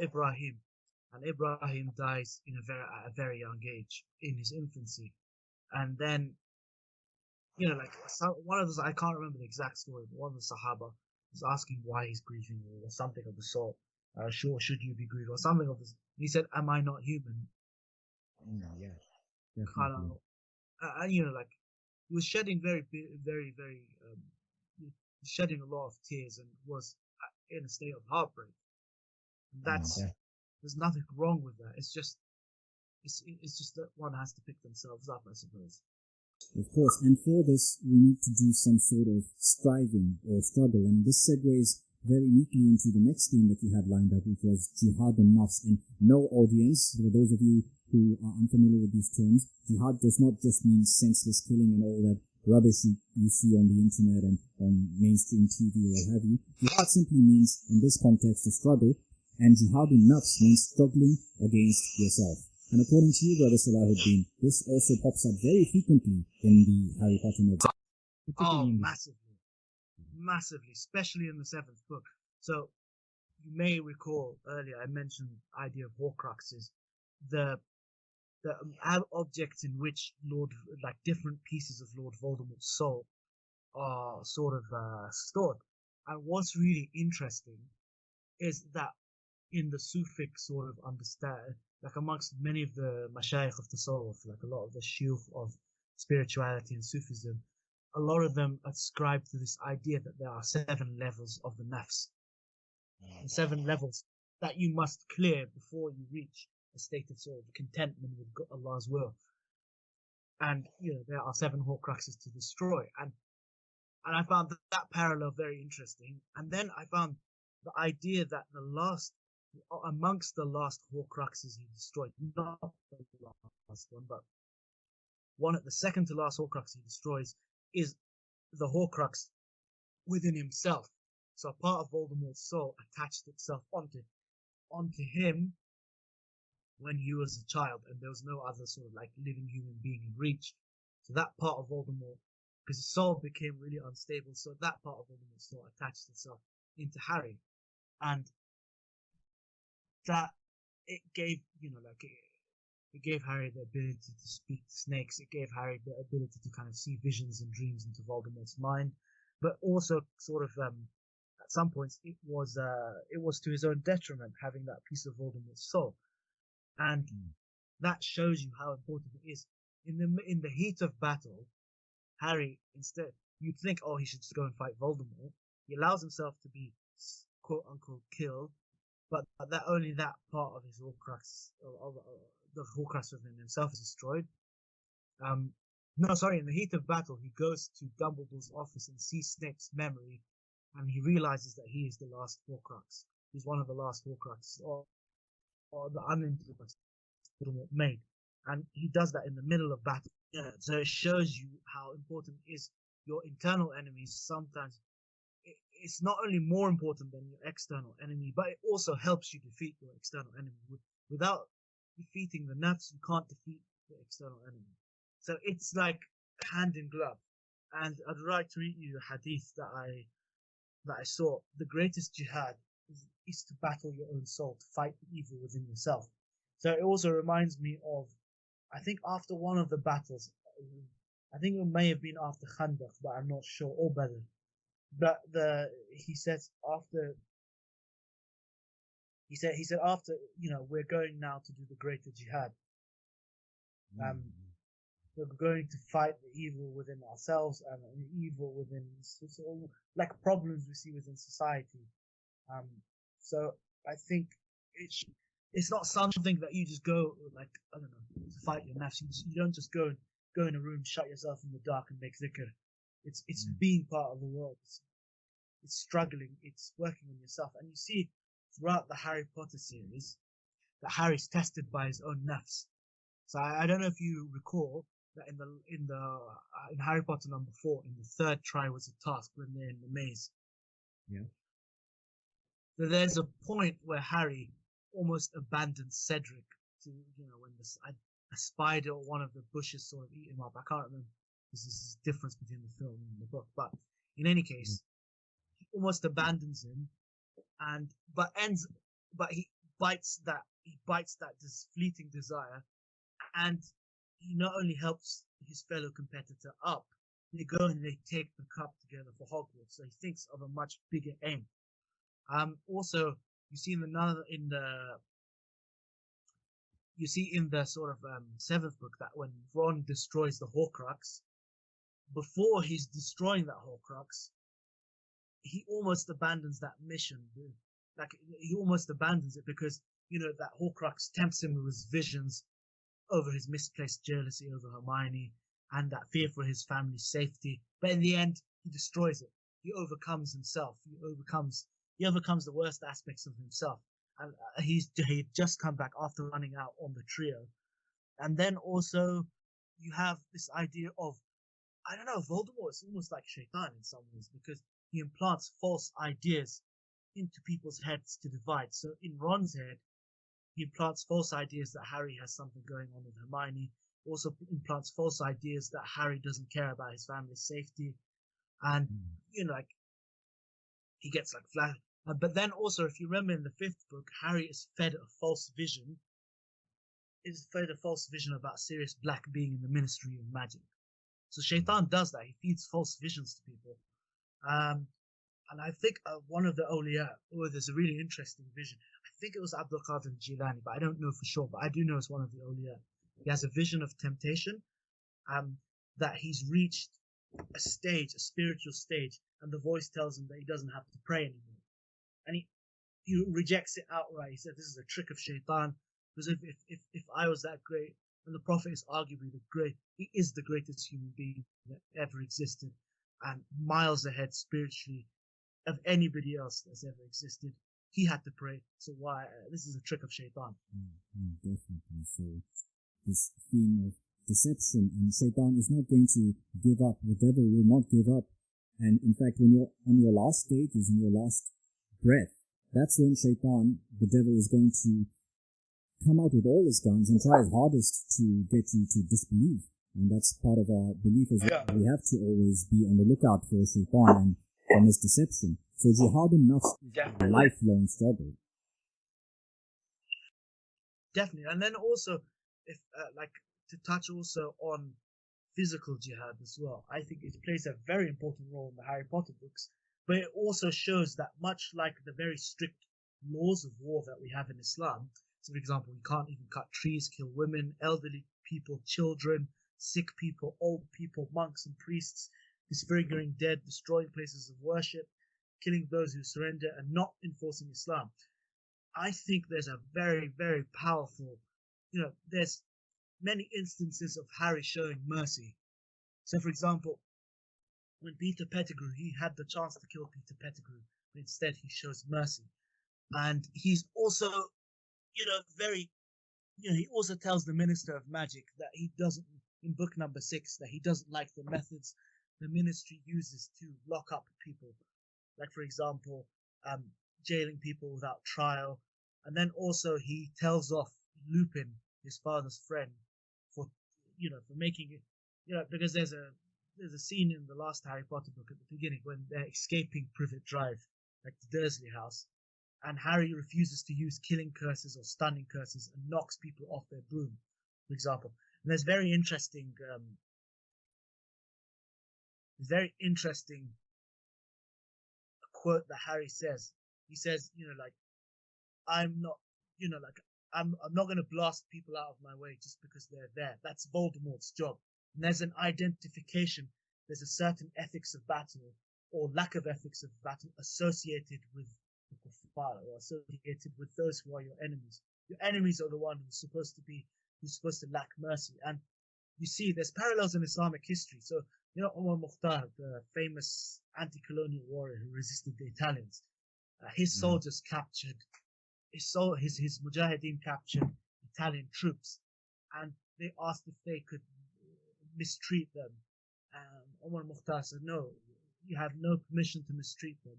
Ibrahim, and Ibrahim dies at a very young age in his infancy, and then one of those, I can't remember the exact story, but one of the Sahaba was asking why he's grieving or something of the sort. Sure, should you be grieved or something of this? He said, "Am I not human?" He was shedding shedding a lot of tears and was in a state of heartbreak. There's nothing wrong with that. It's just that one has to pick themselves up, I suppose.
Of course, and for this we need to do some sort of striving or struggle, and this segues very neatly into the next theme that you had lined up, which was jihad and nafs. And no audience, for those of you who are unfamiliar with these terms, jihad does not just mean senseless killing and all that rubbish you see on the internet and on mainstream TV or what have you. Jihad simply means, in this context, a struggle, and jihad in nafs means struggling against yourself. And according to you, Brother Salahuddin, this also pops up very frequently in the Harry Potter novels.
Oh, massively, especially in the 7th book. So you may recall earlier I mentioned the idea of Horcruxes, the objects in which different pieces of Lord Voldemort's soul are sort of stored. And what's really interesting is that in the Sufic sort of understand, amongst many of the mashayikh of Tasawwuf, a lot of the shuyukh of spirituality and Sufism, a lot of them ascribe to this idea that there are 7 levels of the nafs, and 7 levels that you must clear before you reach a state of sort of contentment with Allah's will. And there are 7 Horcruxes to destroy, and I found that parallel very interesting. And then I found the idea that amongst the last Horcruxes he destroyed, not the last one, but the second to last Horcrux he destroys is the Horcrux within himself. So a part of Voldemort's soul attached itself onto him when he was a child, and there was no other sort of living human being in reach. So that part of Voldemort, because his soul became really unstable, so that part of Voldemort's soul attached itself into Harry, and that it gave it gave Harry the ability to speak to snakes. It gave Harry the ability to kind of see visions and dreams into Voldemort's mind, but also sort of at some points it was to his own detriment having that piece of Voldemort's soul, and that shows you how important it is. In the heat of battle, Harry, instead, you'd think, oh, he should just go and fight Voldemort. He allows himself to be quote unquote killed, but that only that part of his Horcrux, the Horcrux within himself, is destroyed. In the heat of battle, he goes to Dumbledore's office and sees Snape's memory, and he realizes that he is the last Horcrux. He's one of the last Horcruxes, or the unintelligent Voldemort made, and he does that in the middle of battle. Yeah, so it shows you how important it is. Your internal enemies sometimes. It's not only more important than your external enemy, but it also helps you defeat your external enemy. Without defeating the nafs, you can't defeat the external enemy. So it's like hand in glove. And I'd like to read you a hadith that I saw. The greatest jihad is to battle your own soul, to fight the evil within yourself. So it also reminds me of, I think after one of the battles, I think it may have been after Khandaq, but I'm not sure, or Badr. But he said after, we're going now to do the greater jihad. We're going to fight the evil within ourselves and the evil within problems we see within society. So I think it's not something that you just go to fight your nafs. You don't just go in a room, shut yourself in the dark and make dhikr. It's being part of the world. It's struggling. It's working on yourself. And you see throughout the Harry Potter series that Harry's tested by his own nafs. So I don't know if you recall that in Harry Potter number 4, in the third try was a task when they're in the maze.
Yeah.
So there's a point where Harry almost abandons Cedric to, when a spider or one of the bushes sort of eat him up. I can't remember. This is the difference between the film and the book. But in any case, he almost abandons him, but he bites that this fleeting desire, and he not only helps his fellow competitor up, they go and they take the cup together for Hogwarts. So he thinks of a much bigger aim. Also, you see in the sort of seventh book that when Ron destroys the Horcrux, before he's destroying that Horcrux, he almost abandons that mission. Like, he almost abandons it because, that Horcrux tempts him with his visions over his misplaced jealousy over Hermione and that fear for his family's safety. But in the end, he destroys it. He overcomes himself. He overcomes the worst aspects of himself. And he'd just come back after running out on the trio. And then also, you have this idea of, I don't know, Voldemort is almost like Shaitan in some ways, because he implants false ideas into people's heads to divide. So in Ron's head, he implants false ideas that Harry has something going on with Hermione. Also implants false ideas that Harry doesn't care about his family's safety. And, he gets like flat. But then also, if you remember in the fifth book, Harry is fed a false vision. Is fed a false vision about Sirius Black being in the Ministry of Magic. So Shaitan does that. He feeds false visions to people. And I think one of the awliya, there's a really interesting vision. I think it was Abdul Qadir Jilani, but I don't know for sure. But I do know it's one of the awliya. He has a vision of temptation, that he's reached a spiritual stage, and the voice tells him that he doesn't have to pray anymore. And he rejects it outright. He said, this is a trick of Shaitan, because if I was that great, and the Prophet is arguably he is the greatest human being that ever existed, and miles ahead spiritually of anybody else that's ever existed. He had to pray. So why? This is a trick of Shaitan.
Definitely. So this theme of deception, and Shaitan is not going to give up. The devil will not give up. And in fact, when you're on your last stages, in your last breath, that's when Shaitan, the devil, is going to come out with all his guns and try his hardest to get you to disbelieve. And that's part of our belief as well. We have to always be on the lookout for Shaitan and from his deception. So jihad enough is a lifelong struggle.
Definitely. And then also, if to touch also on physical jihad as well, I think it plays a very important role in the Harry Potter books. But it also shows that much like the very strict laws of war that we have in Islam, so for example, you can't even cut trees, kill women, elderly people, children, sick people, old people, monks and priests, disfiguring dead, destroying places of worship, killing those who surrender, and not enforcing Islam. I think there's a very, very powerful, there's many instances of Harry showing mercy. So for example, when Peter Pettigrew, he had the chance to kill Peter Pettigrew, but instead he shows mercy. And he's also, he also tells the Minister of Magic that he doesn't, in book number 6, that he doesn't like the methods the ministry uses to lock up people. Like, for example, jailing people without trial. And then also he tells off Lupin, his father's friend, for making it, because there's a scene in the last Harry Potter book at the beginning when they're escaping Privet Drive, like the Dursley house, and Harry refuses to use killing curses or stunning curses and knocks people off their broom, for example. And there's very interesting quote that Harry says. He says, I'm not going to blast people out of my way just because they're there. That's Voldemort's job. And there's an identification. There's a certain ethics of battle or lack of ethics of battle associated with the kuffar, or associated with those who are your enemies. Your enemies are the one who's supposed to lack mercy. And you see, there's parallels in Islamic history. So, Omar Mukhtar, the famous anti-colonial warrior who resisted the Italians, His soldiers captured, his mujahideen captured Italian troops, and they asked if they could mistreat them. Omar Mukhtar said, no, you have no permission to mistreat them,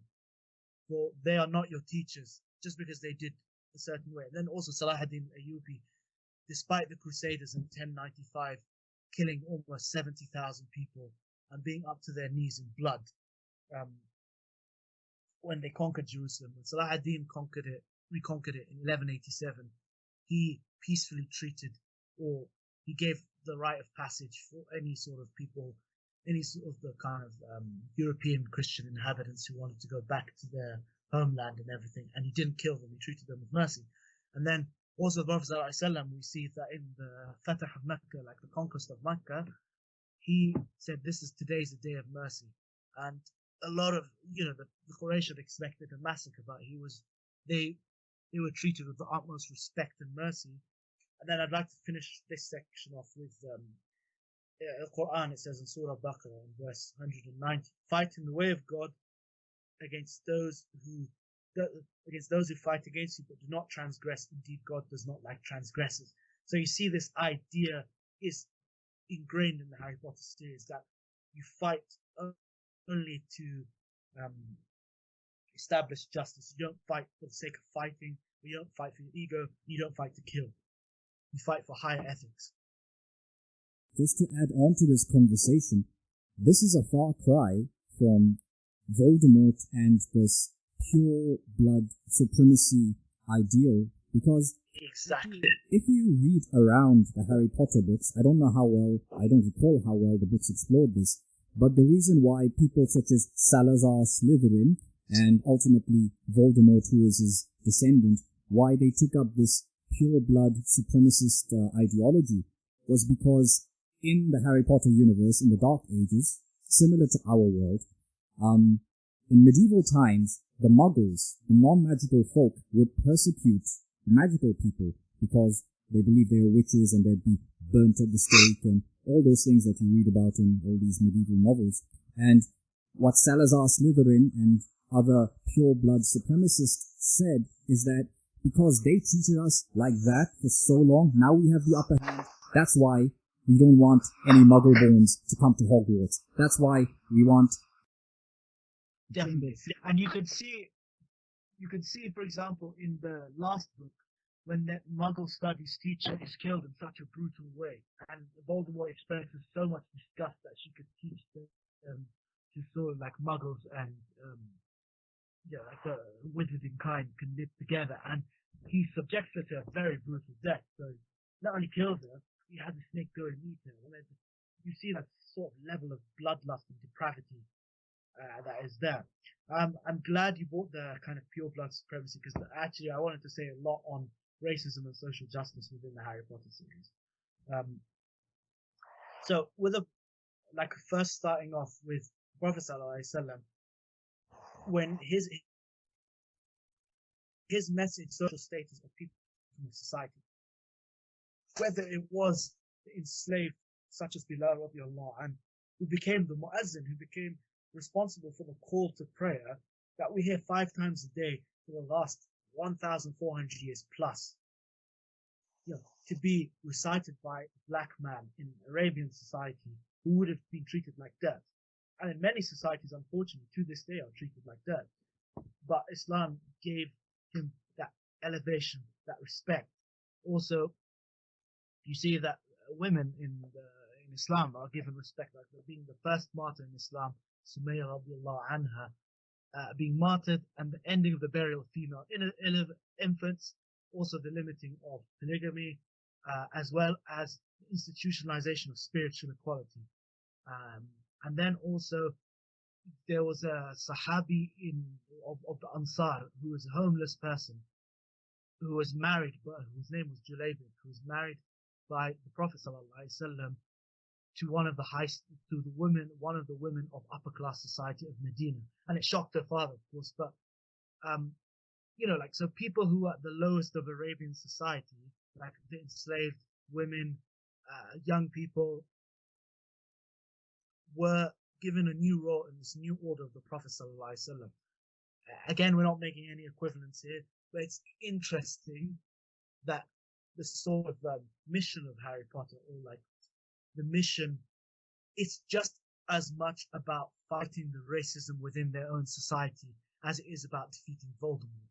for they are not your teachers, just because they did a certain way. And then also Salahuddin Ayyubi, despite the Crusaders in 1095 killing almost 70,000 people and being up to their knees in blood, when they conquered Jerusalem, when Salahuddin reconquered it in 1187, he peacefully treated, or he gave the rite of passage for any sort of people, any sort of the kind of European Christian inhabitants who wanted to go back to their homeland and everything, and he didn't kill them, he treated them with mercy. And then also the Prophet ﷺ, we see that in the Fatah of Mecca, like the conquest of Mecca, he said, this is today's a day of mercy. And a lot of, the Quraysh had expected a massacre, but they were treated with the utmost respect and mercy. And then I'd like to finish this section off with the Quran. It says in Surah Baqarah in verse 190, fight in the way of God against those who fight against you but do not transgress. Indeed, God does not like transgressors. So you see, this idea is ingrained in the Harry Potter series, that you fight only to establish justice. You don't fight for the sake of fighting. You don't fight for your ego. You don't fight to kill. You fight for higher ethics.
Just to add on to this conversation, this is a far cry from Voldemort and this pure blood supremacy ideal, because
exactly,
if you read around the Harry Potter books, I don't recall how well the books explored this, but the reason why people such as Salazar Slytherin and ultimately Voldemort, who is his descendant, why they took up this pure blood supremacist ideology was because in the Harry Potter universe, in the Dark Ages, similar to our world, in medieval times, the Muggles, the non-magical folk, would persecute magical people because they believed they were witches and they'd be burnt at the stake and all those things that you read about in all these medieval novels. And what Salazar Slytherin and other pure blood supremacists said is that because they treated us like that for so long, now we have the upper hand. That's why we don't want any Muggle-borns to come to Hogwarts. That's why we want...
Definitely. And you could see, for example, in the last book, when that Muggle studies teacher is killed in such a brutal way, and Voldemort expresses so much disgust that she could teach them to sort of like Muggles and like the wizarding kind can live together, and he subjects her to a very brutal death. So not only kills her, he has a snake go and eat her. And then you see that sort of level of bloodlust and depravity that is there. I'm glad you brought the kind of pure blood supremacy, because actually I wanted to say a lot on racism and social justice within the Harry Potter series. So with first starting off with Prophet Sallallahu when his message, social status of people in society, whether it was the enslaved such as Bilal radiallahu anhu, who became the muazzin, who became responsible for the call to prayer that we hear 5 times a day for the last 1,400 years plus, to be recited by a black man in Arabian society who would have been treated like dirt. And in many societies, unfortunately, to this day are treated like dirt. But Islam gave him that elevation, that respect. Also, you see that women in Islam are given respect, like being the first martyr in Islam, Sumayya radiallahu anha, being martyred, and the ending of the burial of female infants, also the limiting of polygamy, as well as the institutionalization of spiritual equality. And then also there was a Sahabi of the Ansar who was a homeless person who was married, whose name was Julaybib, who was married by the Prophet ﷺ to one of the women of upper class society of Medina, and it shocked her father, of course. But so people who are at the lowest of Arabian society, like the enslaved women, young people, were given a new role in this new order of the Prophet ﷺ. Again, we're not making any equivalence here, but it's interesting that the sort of mission of Harry Potter, or like the mission, it's just as much about fighting the racism within their own society as it is about defeating Voldemort.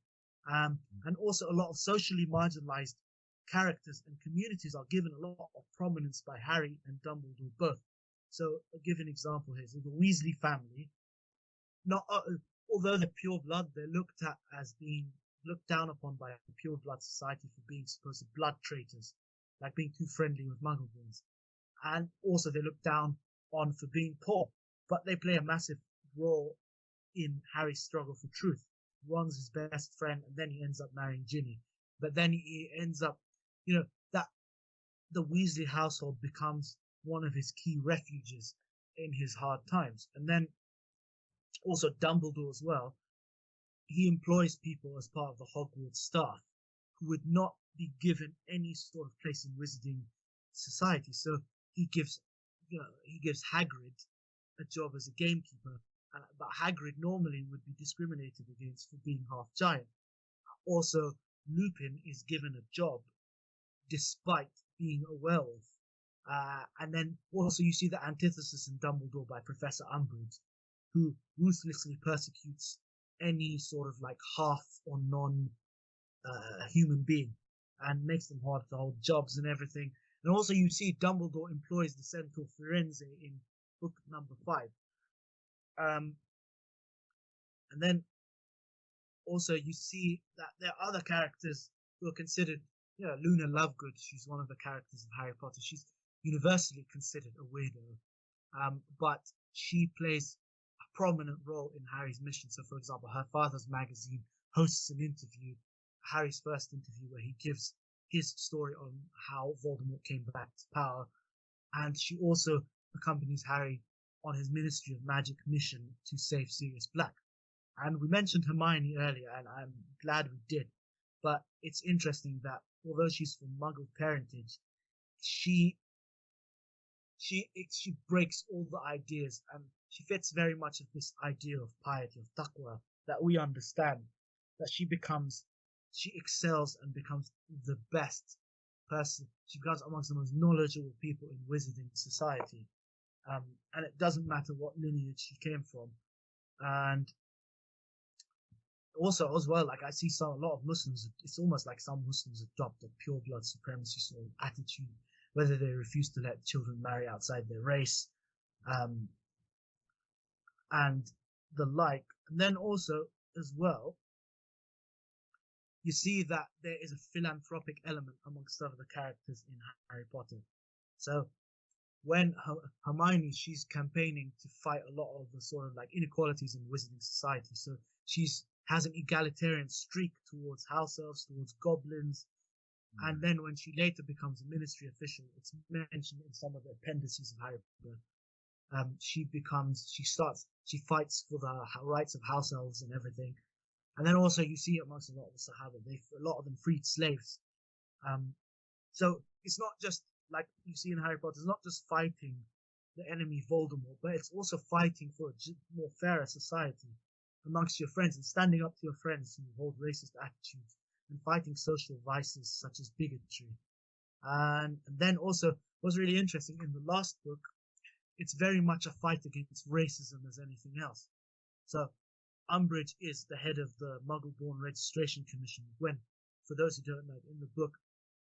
And also a lot of socially marginalized characters and communities are given a lot of prominence by Harry and Dumbledore both. So I'll give an example here. So the Weasley family, not although they're pure blood, they're looked at as being looked down upon by the pure blood society for being supposed blood traitors, like being too friendly with Muggleborns. And also they're looked down on for being poor, but they play a massive role in Harry's struggle for truth. Ron's his best friend, and then he ends up marrying Ginny. But then he ends up, that the Weasley household becomes one of his key refuges in his hard times. And then also Dumbledore as well, he employs people as part of the Hogwarts staff who would not be given any sort of place in wizarding society. So he gives Hagrid a job as a gamekeeper, but Hagrid normally would be discriminated against for being half giant. Also, Lupin is given a job despite being a werewolf. And then also you see the antithesis in Dumbledore by Professor Umbridge, who ruthlessly persecutes any sort of like half or non-human being and makes them hard to hold jobs and everything. And also you see Dumbledore employs the Centaur Firenze in book number 5. And then also you see that there are other characters who are considered, Luna Lovegood, she's one of the characters of Harry Potter. She's universally considered a weirdo, but she plays a prominent role in Harry's mission. So, for example, her father's magazine hosts an interview, Harry's first interview, where he gives his story on how Voldemort came back to power. And she also accompanies Harry on his Ministry of Magic mission to save Sirius Black. And we mentioned Hermione earlier, and I'm glad we did. But it's interesting that although she's from Muggle parentage, she breaks all the ideas, and she fits very much of this idea of piety, of taqwa, that we understand, that she excels and becomes the best person. She becomes amongst the most knowledgeable people in wizarding society. And it doesn't matter what lineage she came from. And also as well, like I see a lot of Muslims, it's almost like some Muslims adopt a pure blood supremacy sort of attitude, whether they refuse to let children marry outside their race, and the like. And then also as well, you see that there is a philanthropic element amongst some of the characters in Harry Potter. So when Hermione, she's campaigning to fight a lot of the sort of like inequalities in wizarding society. So has an egalitarian streak towards house elves, towards goblins. And then when she later becomes a ministry official, it's mentioned in some of the appendices of Harry Potter. She fights for the rights of house elves and everything. And then also you see amongst a lot of the Sahaba, a lot of them freed slaves. So it's not just like you see in Harry Potter, it's not just fighting the enemy Voldemort, but it's also fighting for a more fairer society amongst your friends and standing up to your friends who hold racist attitudes and fighting social vices such as bigotry. And then also what's really interesting in the last book, it's very much a fight against racism as anything else. So Umbridge is the head of the Muggle-born Registration Commission when, for those who don't know, in the book,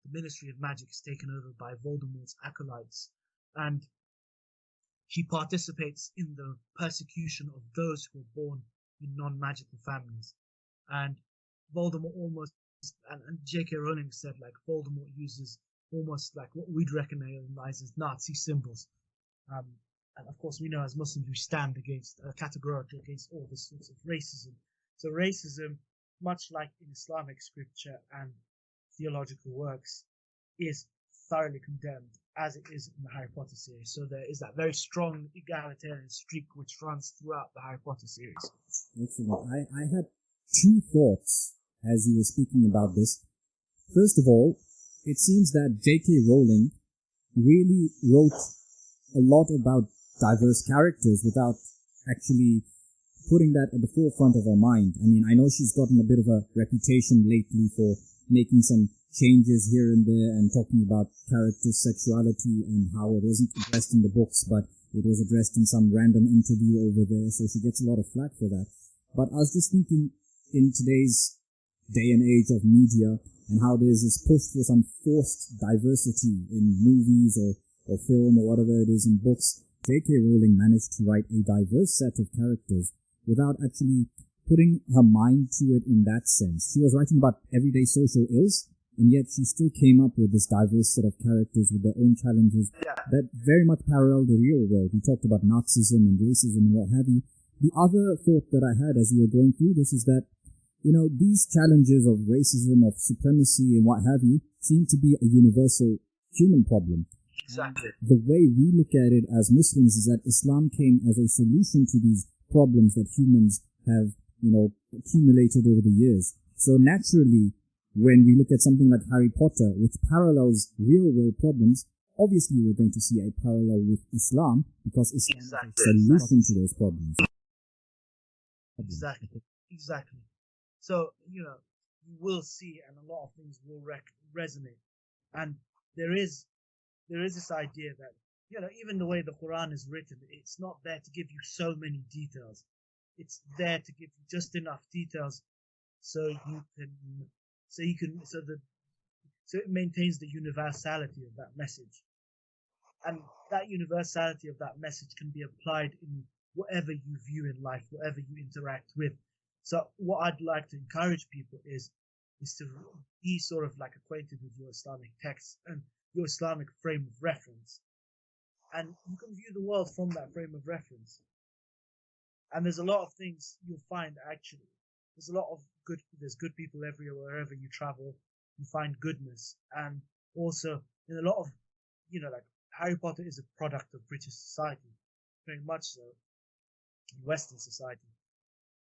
the Ministry of Magic is taken over by Voldemort's acolytes, and she participates in the persecution of those who are born in non-magical families. And Voldemort and J.K. Rowling said, like, Voldemort uses almost like what we'd recognize as Nazi symbols. And of course, we know as Muslims, we stand categorically against all this sorts of racism. So racism, much like in Islamic scripture and theological works, is thoroughly condemned as it is in the Harry Potter series. So there is that very strong egalitarian streak which runs throughout the Harry Potter series.
Excellent. I had two thoughts as you were speaking about this. First of all, it seems that J.K. Rowling really wrote a lot about diverse characters without actually putting that at the forefront of her mind. I mean, I know she's gotten a bit of a reputation lately for making some changes here and there and talking about character sexuality and how it wasn't addressed in the books, but it was addressed in some random interview over there, so she gets a lot of flack for that. But I was just thinking, in today's day and age of media, and how there's this push for some forced diversity in movies or film or whatever it is in books, J.K. Rowling managed to write a diverse set of characters without actually putting her mind to it in that sense. She was writing about everyday social ills, and yet she still came up with this diverse set of characters with their own challenges that very much parallel the real world. We talked about Nazism and racism and what have you. The other thought that I had as we were going through this is that, you know, these challenges of racism, of supremacy and what have you seem to be a universal human problem.
Exactly.
The way we look at it as Muslims is that Islam came as a solution to these problems that humans have, you know, accumulated over the years. So naturally, when we look at something like Harry Potter, which parallels real-world problems, obviously we're going to see a parallel with Islam because Islam is a solution to those problems.
Exactly. So, you know, you will see, and a lot of things will resonate. And there is this idea that, you know, even the way the Quran is written, it's not there to give you so many details. It's there to give you just enough details so it maintains the universality of that message. And that universality of that message can be applied in whatever you view in life, whatever you interact with. So what I'd like to encourage people is to be sort of like acquainted with your Islamic texts and your Islamic frame of reference. And you can view the world from that frame of reference. And there's a lot of things you'll find actually. There's good people everywhere, wherever you travel, you find goodness. And also, in a lot of, you know, like Harry Potter is a product of British society, very much so, in Western society.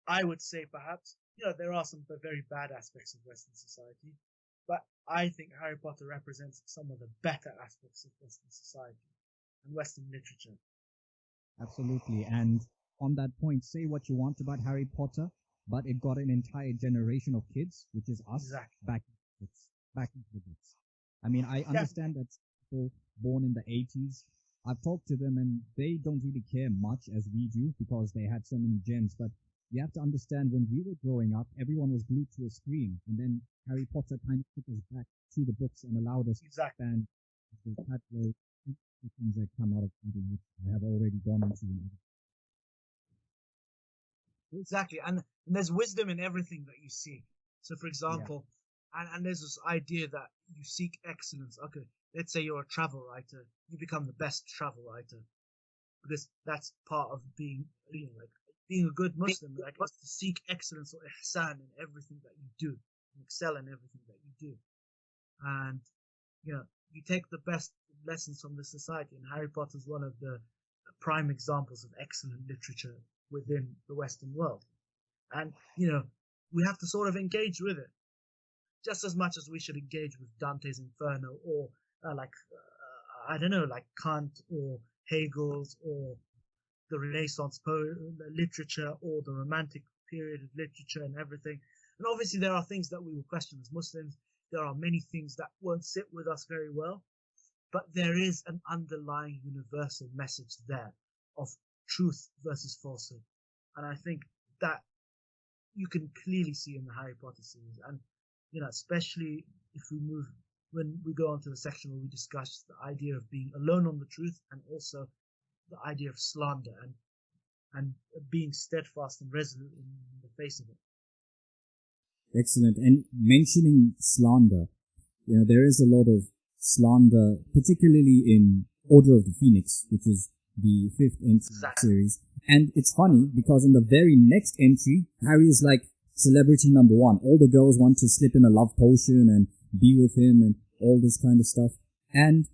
I would say perhaps, you know, there are some very bad aspects of Western society, but I think Harry Potter represents some of the better aspects of Western society and Western literature.
Absolutely. And on that point, say what you want about Harry Potter, but it got an entire generation of kids, which is us, back into the books. I mean, I understand that people born in the 80s, I've talked to them and they don't really care much as we do because they had so many gems, but you have to understand when we were growing up, everyone was glued to a screen, and then Harry Potter kind of took us back to the books and allowed us to expand the popular things that come out of something which I have already gone into.
Exactly, and there's wisdom in everything that you see. So, for example, and there's this idea that you seek excellence. Okay, let's say you're a travel writer, you become the best travel writer, because that's part of being, you know, like being a good Muslim. Like, is to seek excellence or ihsan in everything that you do, and excel in everything that you do. And you know, you take the best lessons from the society, and Harry Potter is one of the prime examples of excellent literature within the Western world. And, you know, we have to sort of engage with it just as much as we should engage with Dante's Inferno or I don't know, like Kant or Hegel's or the Renaissance literature or the Romantic period of literature and everything. And obviously there are things that we will question as Muslims. There are many things that won't sit with us very well, but there is an underlying universal message there of truth versus falsehood. And I think that you can clearly see in the Harry Potter series. And, you know, especially when we go on to the section where we discuss the idea of being alone on the truth and also the idea of slander and being steadfast and resolute in the face of it.
Excellent. And mentioning slander, you know, there is a lot of slander, particularly in Order of the Phoenix, which is the 5th entry of the series. And it's funny because in the very next entry, Harry is like celebrity number one. All the girls want to slip in a love potion and be with him and all this kind of stuff. And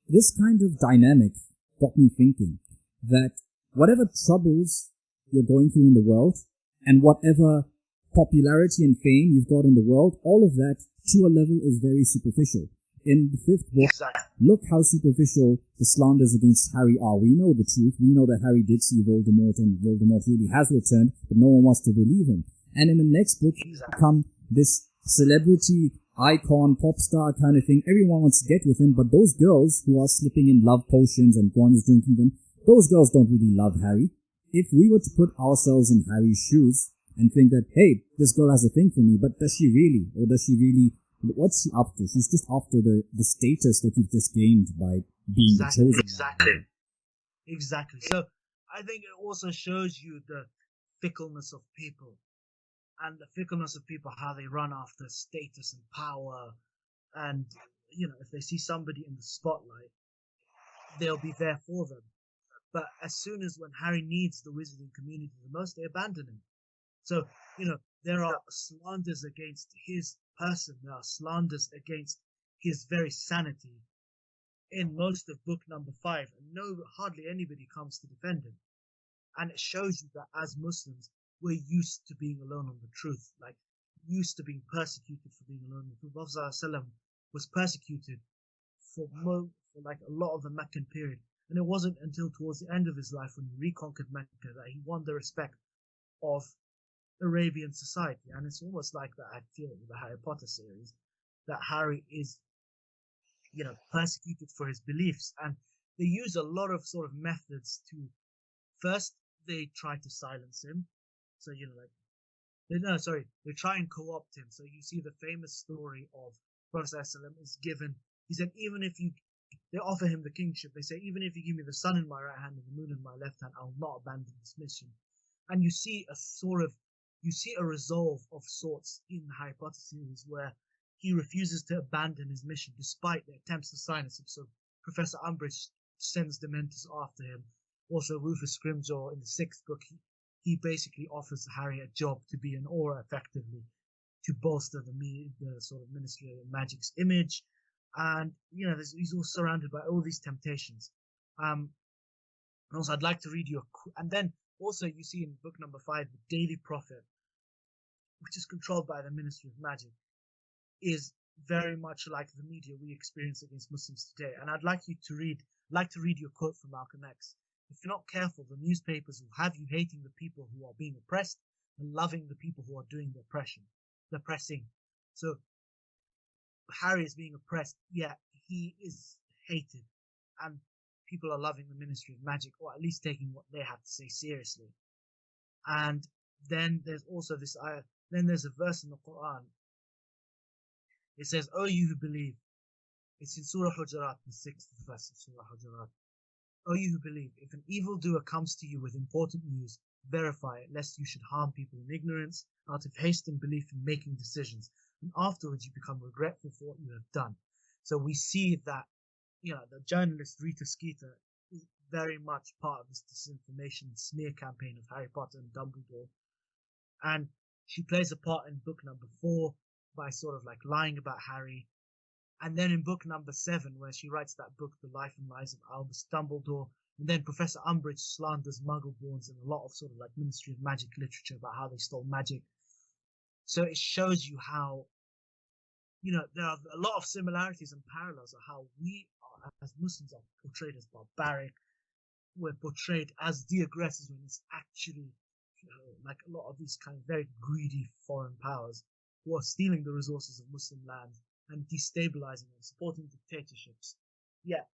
this kind of dynamic got me thinking that whatever troubles you're going through in the world and whatever popularity and fame you've got in the world, all of that to a level is very superficial. in the 5th book, look how superficial the slanders against Harry are. We know the truth. We know that Harry did see Voldemort and Voldemort really has returned, but no one wants to believe him. And in the next book, he's become this celebrity, icon, pop star kind of thing. Everyone wants to get with him, but those girls who are slipping in love potions and Ron is drinking them, those girls don't really love Harry. If we were to put ourselves in Harry's shoes and think that, hey, this girl has a thing for me, but does she really? Or does she really? What's she up to? She's just after the status that you've just gained by being the chosen.
Exactly. So I think it also shows you the fickleness of people. And the fickleness of people, how they run after status and power. And, if they see somebody in the spotlight, they'll be there for them. But as soon as when Harry needs the wizarding community the most, they abandon him. So, there are slanders against his person. There are slanders against his very sanity in most of book number 5. And hardly anybody comes to defend him. And it shows you that as Muslims, we're used to being alone on the truth, like used to being persecuted for being alone. The Prophet ﷺ was persecuted for like a lot of the Meccan period. And it wasn't until towards the end of his life when he reconquered Mecca that he won the respect of Arabian society. And it's almost like that, I feel, with the Harry Potter series, that Harry is, persecuted for his beliefs. And they use a lot of sort of methods to, first, they try to silence him. So, they try and co-opt him. So you see the famous story of Brother Salahudin is given, he said, they offer him the kingship. They say, even if you give me the sun in my right hand and the moon in my left hand, I will not abandon this mission. And you see a resolve of sorts in the Harry Potter series where he refuses to abandon his mission despite the attempts to silence him. So Professor Umbridge sends Dementors after him. Also, Rufus Scrimgeour in the 6th book, he basically offers Harry a job to be an Auror effectively, to bolster the sort of Ministry of Magic's image. And, he's all surrounded by all these temptations. And also, I'd like to read you and then also you see in book number 5, the Daily Prophet, which is controlled by the Ministry of Magic, is very much like the media we experience against Muslims today. And I'd like you to read your quote from Malcolm X. If you're not careful, the newspapers will have you hating the people who are being oppressed and loving the people who are doing the oppressing. So Harry is being oppressed, yet he is hated, and people are loving the Ministry of Magic, or at least taking what they have to say seriously. And then there's also this ayah. Then there's a verse in the Quran. It says, "O you who believe," it's in Surah Hujurat, the 6th verse of Surah Hujurat. "O you who believe, if an evildoer comes to you with important news, verify it, lest you should harm people in ignorance, out of haste and belief in making decisions, and afterwards you become regretful for what you have done." So we see that, the journalist Rita Skeeter is very much part of this disinformation smear campaign of Harry Potter and Dumbledore. And she plays a part in book number 4 by sort of like lying about Harry. And then in book number 7, where she writes that book, The Life and Lies of Albus Dumbledore, and then Professor Umbridge slanders Muggleborns in a lot of sort of like Ministry of Magic literature about how they stole magic. So it shows you how, there are a lot of similarities and parallels of how we are, as Muslims, are portrayed as barbaric. We're portrayed as the aggressors when it's actually, like a lot of these kind of very greedy foreign powers who are stealing the resources of Muslim lands and destabilizing them, supporting dictatorships. Yet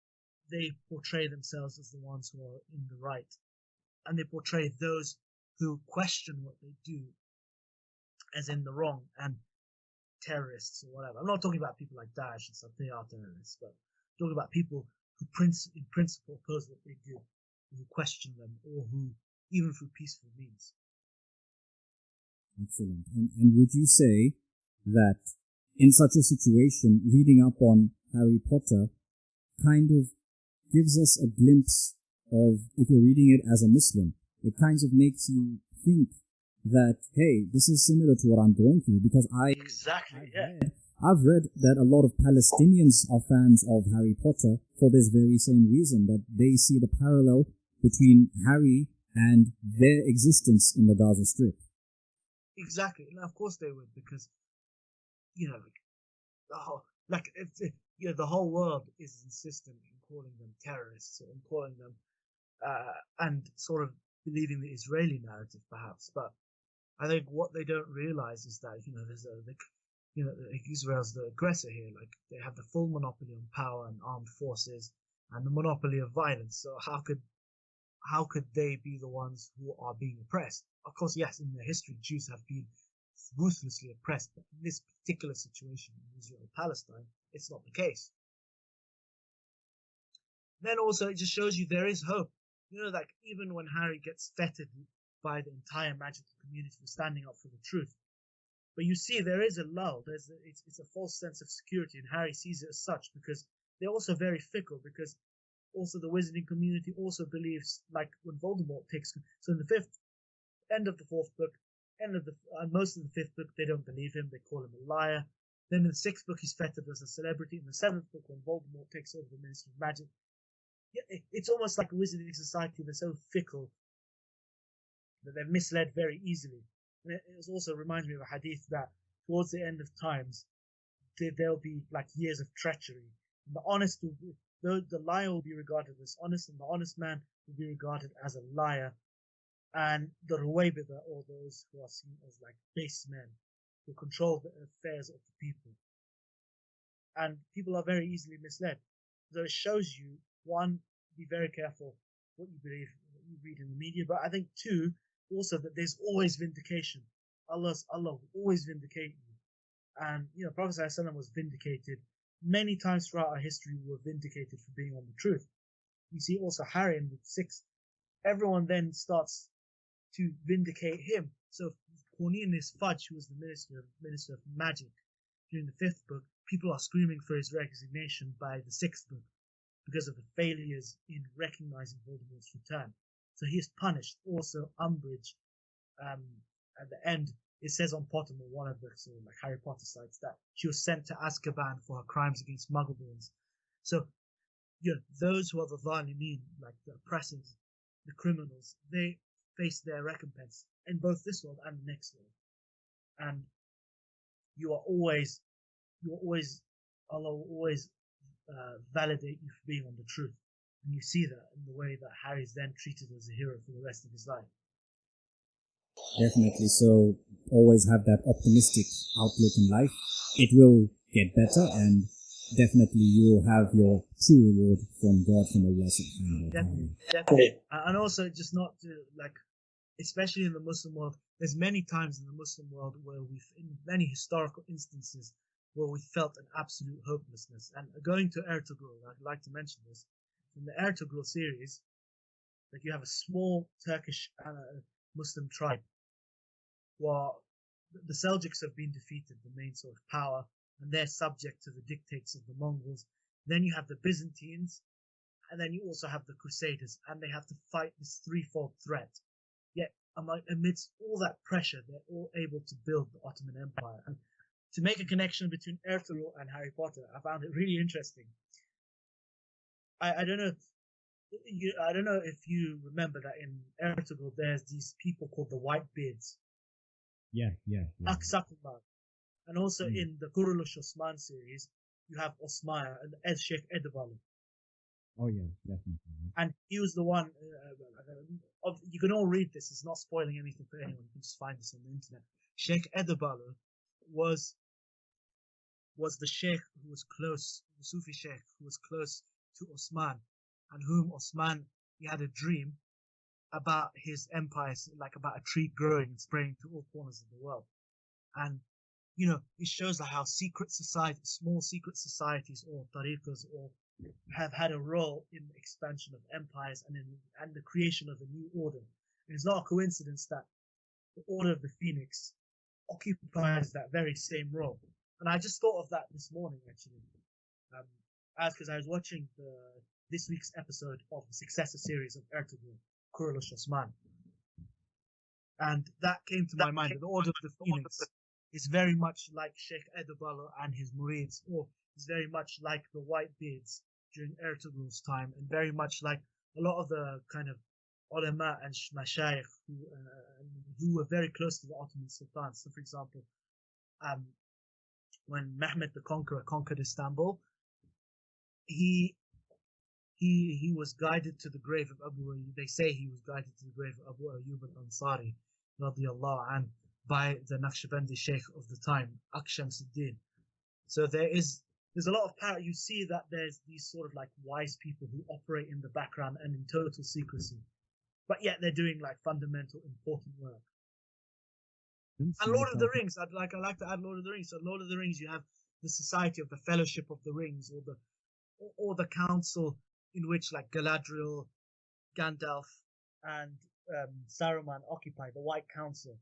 they portray themselves as the ones who are in the right. And they portray those who question what they do as in the wrong and terrorists or whatever. I'm not talking about people like Daesh and stuff, they are terrorists, but I'm talking about people who in principle oppose what they do, who question them, or who, even through peaceful means.
Excellent. And would you say that in such a situation, reading up on Harry Potter kind of gives us a glimpse of, if you're reading it as a Muslim, it kind of makes you think that, hey, this is similar to what I'm going through, because I've read that a lot of Palestinians are fans of Harry Potter for this very same reason, that they see the parallel between Harry and their existence in the Gaza Strip.
Exactly, and of course they would, because the whole world is insistent in calling them terrorists, or in calling them, and sort of believing the Israeli narrative, perhaps. But I think what they don't realize is that, there's Israel's the aggressor here. Like, they have the full monopoly on power and armed forces and the monopoly of violence. So how could they be the ones who are being oppressed? Of course, yes, in their history, Jews have been ruthlessly oppressed, but in this particular situation in Israel and Palestine, it's not the case. Then also, it just shows you there is hope. Like, even when Harry gets feted by the entire magical community for standing up for the truth, but you see there is a lull. It's a false sense of security, and Harry sees it as such, because they're also very fickle, because also the wizarding community also believes, like when Voldemort takes. So in the end of the fourth book, most of the fifth book, they don't believe him. They call him a liar. Then in the sixth book, he's feted as a celebrity. In the seventh book, when Voldemort takes over the Ministry of Magic, it's almost like a wizarding society. They're so fickle that they're misled very easily. And it also reminds me of a hadith that towards the end of times, there'll be like years of treachery. And the liar will be regarded as honest, and the honest man will be regarded as a liar. And the Ruwaybida, or those who are seen as like base men, who control the affairs of the people. And people are very easily misled. So it shows you, one, be very careful what you believe, what you read in the media. But I think, two, also that there's always vindication. Allah will always vindicate you. And, Prophet ﷺ was vindicated. Many times throughout our history, we were vindicated for being on the truth. You see also Harry in the sixth. Everyone then starts to vindicate him. So Cornelius Fudge, who was the minister of magic during the fifth book, people are screaming for his resignation by the sixth book because of the failures in recognizing Voldemort's return. So he is punished. Also, Umbridge, at the end, it says on Pottermore, one of the sort of like Harry Potter sites, that she was sent to Azkaban for her crimes against Muggleborns. So, those who are the Zalimeen, like the oppressors, the criminals, they face their recompense in both this world and the next world. And Allah will always validate you for being on the truth. And you see that in the way that Harry is then treated as a hero for the rest of his life.
Definitely. So always have that optimistic outlook in life. It will get better, and definitely you will have your true reward from God, from Allah subhanahu wa ta'ala.
Definitely. And also, just not to, like, especially in the Muslim world, there's many times in the Muslim world where in many historical instances, where we felt an absolute hopelessness. And going to Ertugrul, I'd like to mention this. In the Ertugrul series, like, you have a small Turkish Muslim tribe, while the Seljuks have been defeated, the main sort of power, and they're subject to the dictates of the Mongols. Then you have the Byzantines, and then you also have the Crusaders, and they have to fight this threefold threat. Yet, amidst all that pressure, they're all able to build the Ottoman Empire. And to make a connection between Ertugrul and Harry Potter, I found it really interesting. I don't know if you remember that in Ertugrul there's these people called the Whitebeards.
Yeah.
Aksakullah. And also in the Kurulus Osman series, you have Osman and Sheikh Edebali.
Oh yeah, definitely.
And he was the one. You can all read this. It's not spoiling anything for anyone. You can just find this on the internet. Sheikh Edebali was the sheikh who was close, the Sufi sheikh who was close to Osman, and whom Osman, he had a dream about his empire, like about a tree growing and spreading to all corners of the world. And it shows how secret societies, small secret societies or tariqas, or have had a role in the expansion of empires and the creation of a new order. And it's not a coincidence that the Order of the Phoenix occupies that very same role. And I just thought of that this morning, actually, because I was watching this week's episode of the successor series of Ertugrul, Kurulus Osman. And that came to my mind. The Order of the Phoenix is very much like Sheikh Edebali and his Murids, or is very much like the Whitebeards during Ertugrul's time, and very much like a lot of the kind of ulama and mashayikh who were very close to the Ottoman sultans. So, for example, when Mehmed the Conqueror conquered Istanbul, he was guided to the grave of they say he was guided to the grave of Abu Ayyub al-Ansari, radiyallahu anhu, by the Naqshbandi Sheikh of the time, Akshamsuddin. So there's a lot of you see that there's these sort of like wise people who operate in the background and in total secrecy, but yet they're doing like fundamental, important work. And Lord of the Rings, I'd like to add Lord of the Rings. So Lord of the Rings, you have the Society of the Fellowship of the Rings, or the council in which like Galadriel, Gandalf, and Saruman occupy, the White Council.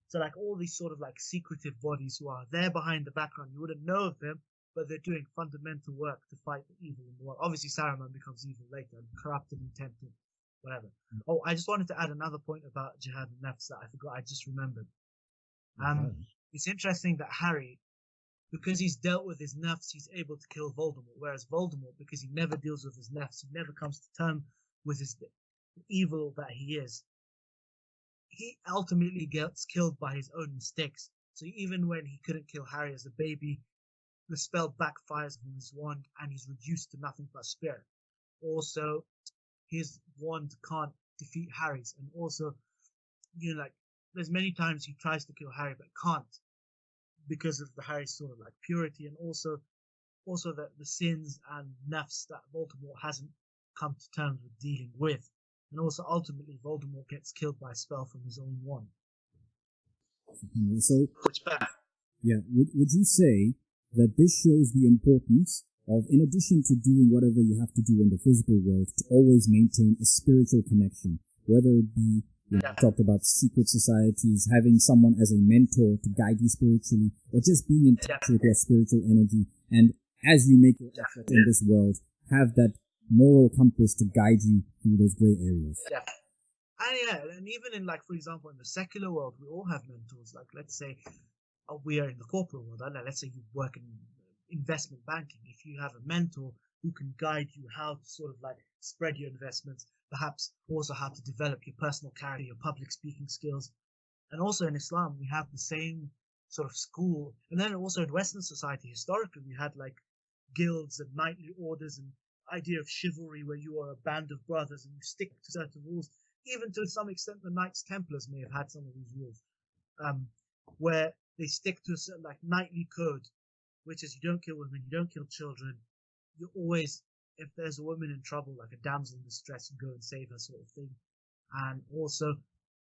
So like all these sort of like secretive bodies who are there behind the background. You wouldn't know of them, but they're doing fundamental work to fight the evil in the world. Obviously, Saruman becomes evil later, corrupted and tempted, whatever. Oh, I just wanted to add another point about Jihad and Nafs that I forgot. I just remembered. It's interesting that Harry, because he's dealt with his nafs, he's able to kill Voldemort. Whereas Voldemort, because he never deals with his nafs, he never comes to terms with the evil that he is, he ultimately gets killed by his own mistakes. So even when he couldn't kill Harry as a baby, the spell backfires from his wand and he's reduced to nothing but spirit. Also, his wand can't defeat Harry's. And also, there's many times he tries to kill Harry but can't, because of the Harry's sort of like purity, and also the sins and nafs that Voldemort hasn't come to terms with dealing with. And also ultimately Voldemort gets killed by a spell from his own wand.
So,
which bad.
Yeah, would you say that this shows the importance of, in addition to doing whatever you have to do in the physical world, to always maintain a spiritual connection, whether it be, we talked about secret societies, having someone as a mentor to guide you spiritually, or just being in touch with your spiritual energy, and as you make your effort in this world, have that moral compass to guide you through those gray areas.
And even in, like, for example, in the secular world, we all have mentors. Like, let's say we are in the corporate world. Let's say you work in investment banking. If you have a mentor who can guide you how to sort of like spread your investments, perhaps also how to develop your personal character, your public speaking skills. And also in Islam, we have the same sort of school. And then also in Western society, historically, we had like guilds and knightly orders and idea of chivalry, where you are a band of brothers and you stick to certain rules. Even to some extent, the Knights Templars may have had some of these rules, where they stick to a certain like knightly code, which is you don't kill women, you don't kill children. You always, if there's a woman in trouble, like a damsel in distress, you go and save her, sort of thing. And also,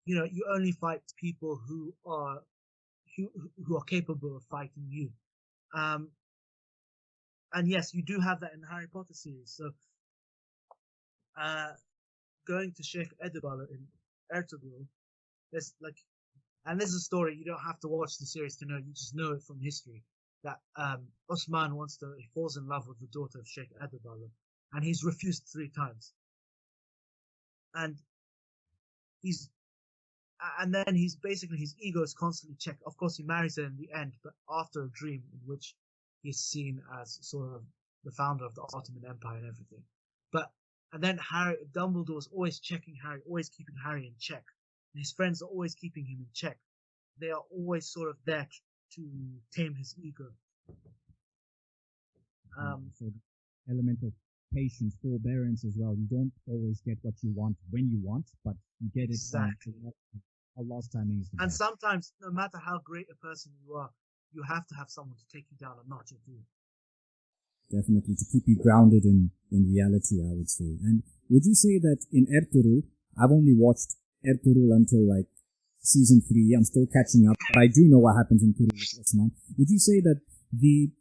you only fight people who are capable of fighting you. And yes, you do have that in the Harry Potter series. So, going to Sheikh Abd-Allah in Ertugrul, there's like, and this is a story you don't have to watch the series to know. You just know it from history. That Osman he falls in love with the daughter of Sheikh Abd-Allah, and he's refused 3 times. And then he's basically, his ego is constantly checked. Of course, he marries her in the end, but after a dream in which he's seen as sort of the founder of the Ottoman Empire and everything. And then Dumbledore is always checking Harry, always keeping Harry in check. And his friends are always keeping him in check. They are always sort of there to tame his ego.
So the element of patience, forbearance as well. You don't always get what you want when you want, but you get it.
Exactly.
Allah's timing is the
and
best.
Sometimes, no matter how great a person you are, you have to have someone to take you down a notch or two.
Definitely, to keep you grounded in reality, I would say. And would you say that in Ertugrul, I've only watched Ertugrul until like season 3, I'm still catching up, but I do know what happens in Kurulus, Osman. Would you say that the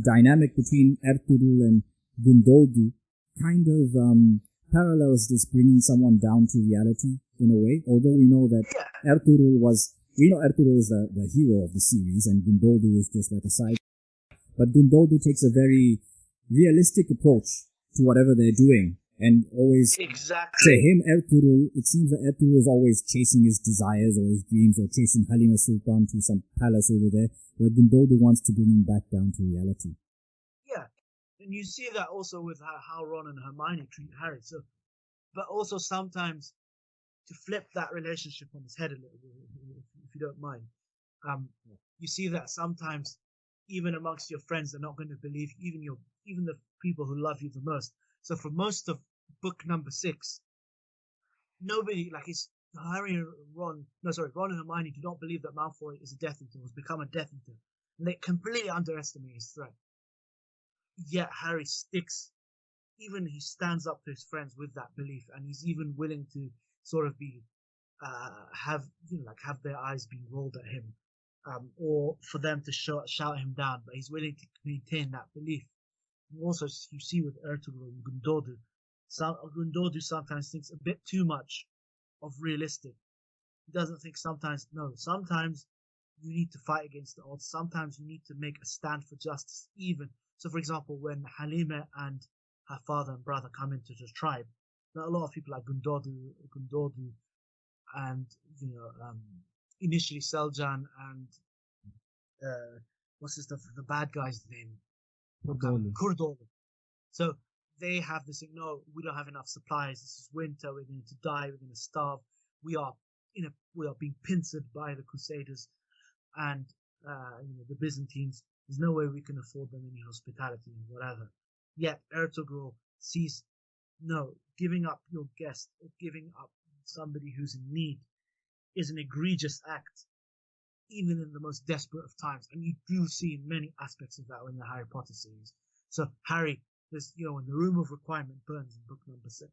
dynamic between Ertugrul and Gundogdu kind of parallels this bringing someone down to reality in a way? Although we know that Ertugrul is the hero of the series, and Gundogdu is just like a side. But Gundogdu takes a very realistic approach to whatever they're doing, and always, to him, it seems that Ertugrul is always chasing his desires or his dreams, or chasing Halima Sultan to some palace over there, where Gundogdu wants to bring him back down to reality.
Yeah, and you see that also with how Ron and Hermione treat Harry. So, but also sometimes, to flip that relationship on its head a little bit, if you don't mind, you see that sometimes, even amongst your friends, they're not going to believe, even your even the people who love you the most. So for most of book number 6, nobody, like, it's Ron and Hermione do not believe that Malfoy is a Death Eater, has become a Death Eater. And they completely underestimate his threat. Yet Harry sticks, even he stands up to his friends with that belief, and he's even willing to sort of be, have their eyes being rolled at him, or for them to shout him down, but he's willing to maintain that belief. And also, you see with Ertugrul and Gundogdu, Gundogdu sometimes thinks a bit too much of realistic. He doesn't think sometimes you need to fight against the odds. Sometimes you need to make a stand for justice, even. So, for example, when Halima and her father and brother come into the tribe, a lot of people like Gundogdu, and initially Seljan and what's the bad guy's name? Kurdolu. So they have this thing. No, we don't have enough supplies. This is winter. We're going to die. We're going to starve. We are being pincered by the Crusaders and the Byzantines. There's no way we can afford them any hospitality and whatever. Yet Ertugrul sees, no, giving up your guest or giving up somebody who's in need is an egregious act, even in the most desperate of times. And you do see many aspects of that in the Harry Potter series. So Harry, when the room of requirement burns in book number 6,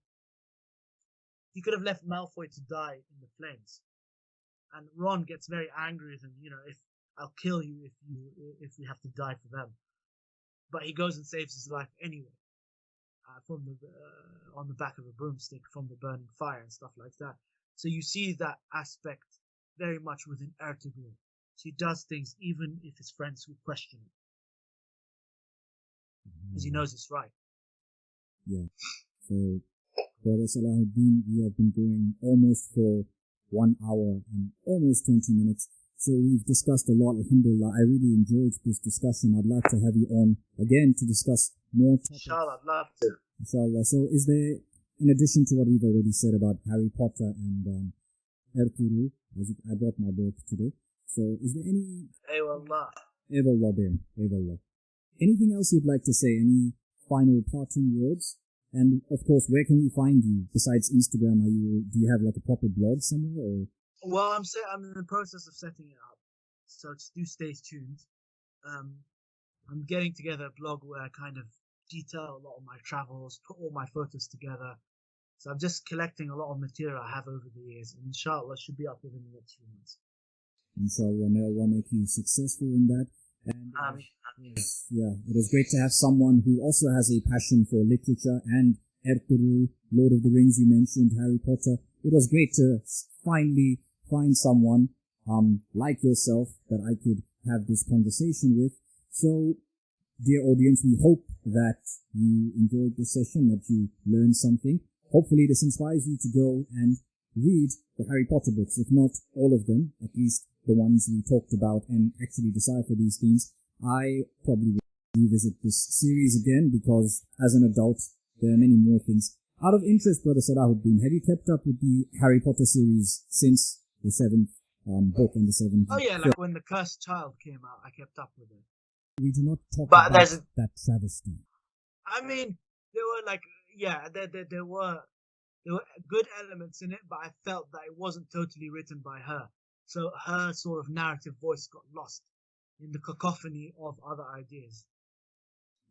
he could have left Malfoy to die in the flames. And Ron gets very angry with him, if I'll kill you if we have to die for them. But he goes and saves his life anyway, on the back of a broomstick from the burning fire and stuff like that. So you see that aspect very much within Ertugrul. So he does things even if his friends will question it, because he knows it's right.
Yeah. So, Brother Salahuddin, we have been going almost for 1 hour and almost 20 minutes. So we've discussed a lot, Alhamdulillah. I really enjoyed this discussion. I'd like to have you on again to discuss more topics.
Inshallah, I'd love to.
Inshallah. So is there, in addition to what we've already said about Harry Potter and Ertugrul, I brought my book today. So is there any...
Aywallah.
Aywallah. Anything else you'd like to say? Any final parting words? And of course, where can we find you besides Instagram? Do you have like a proper blog somewhere? Or?
Well, I'm in the process of setting it up, so just do stay tuned. I'm getting together a blog where I kind of detail a lot of my travels, put all my photos together. So I'm just collecting a lot of material I have over the years, and inshallah should be up within the next few months.
Inshallah, may Allah make you successful in that. And it was great to have someone who also has a passion for literature and Ertugrul, Lord of the Rings, you mentioned, Harry Potter. It was great to finally find someone like yourself that I could have this conversation with. So, dear audience, we hope that you enjoyed this session, that you learned something. Hopefully this inspires you to go and read the Harry Potter books, if not all of them, at least the ones we talked about, and actually decipher these things. I probably will revisit this series again because as an adult, there are many more things. Out of interest, Brother Salahuddin, have you kept up with the Harry Potter series since the 7th book and the 7th?
Oh yeah, like when The Cursed Child came out, I kept up with it.
We do not talk about that travesty.
I mean, there were there were good elements in it, but I felt that it wasn't totally written by her. So her sort of narrative voice got lost in the cacophony of other ideas.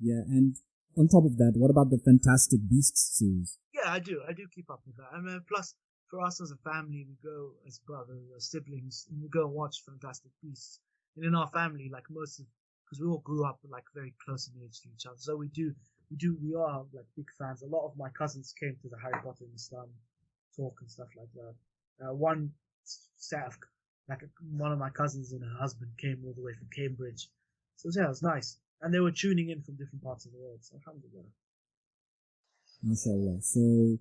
Yeah, and on top of that, what about the Fantastic Beasts series?
Yeah, I do keep up with that. I mean, plus, for us as a family, we go as brothers, as siblings, and we go and watch Fantastic Beasts. And in our family, like because we all grew up like very close in age to each other, so we are like big fans. A lot of my cousins came to the Harry Potter and Islam talk and stuff like that. One of my cousins and her husband came all the way from Cambridge, so yeah, it was nice. And they were tuning in from different parts of the world, so alhamdulillah.
MashaAllah. So,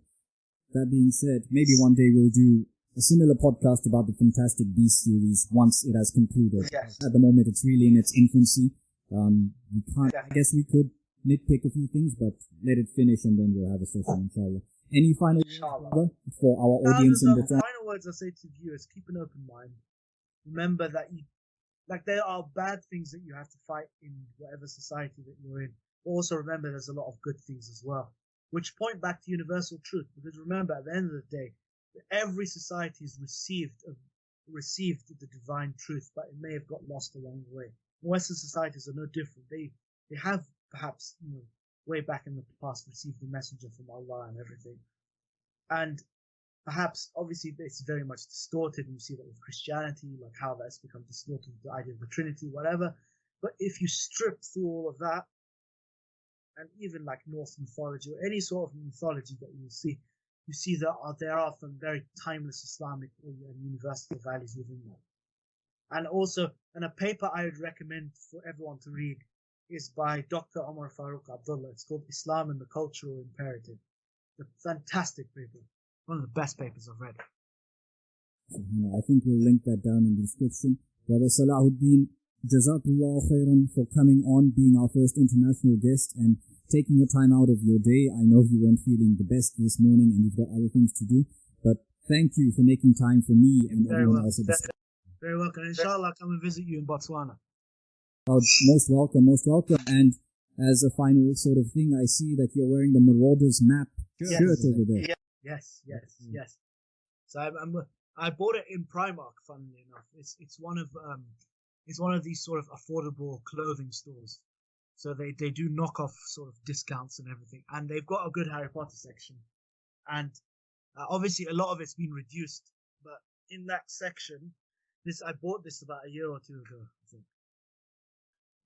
that being said, maybe one day we'll do a similar podcast about the Fantastic Beasts series once it has concluded.
Yes.
At the moment, it's really in its infancy. We can't, I guess we could nitpick a few things, but let it finish and then we'll have a session, inshallah. Any final words for our audience in the time?
Final words I say to viewers: keep an open mind. Remember that there are bad things that you have to fight in whatever society that you're in. Also remember there's a lot of good things as well, which point back to universal truth. Because remember, at the end of the day, every society has received the divine truth, but it may have got lost along the way. Western societies are no different. They have perhaps, way back in the past received the messenger from Allah and everything. And perhaps, obviously, it's very much distorted, and you see that with Christianity, like how that's become distorted, the idea of the Trinity, whatever. But if you strip through all of that, and even like Norse mythology or any sort of mythology that you see that there are some very timeless Islamic and universal values within that. And also, and a paper I would recommend for everyone to read is by Dr. Omar Farooq Abd-Allah. It's called Islam and the Cultural Imperative. A fantastic paper. One of the best papers I've read.
I think we'll link that down in the description. Brother Salahuddin, Jazakallah khairan for coming on, being our first international guest and taking your time out of your day. I know you weren't feeling the best this morning and you've got other things to do, but thank you for making time for me and everyone else.
Very welcome. Inshallah, I'll come and visit you in Botswana.
Oh, most welcome, most welcome. And as a final sort of thing, I see that you're wearing the Marauders map shirt over there.
Yes. So I bought it in Primark. Funnily enough, it's one of these sort of affordable clothing stores. So they do knock off sort of discounts and everything, and they've got a good Harry Potter section. And obviously a lot of it's been reduced, but in that section, I bought this about a year or two ago, I think.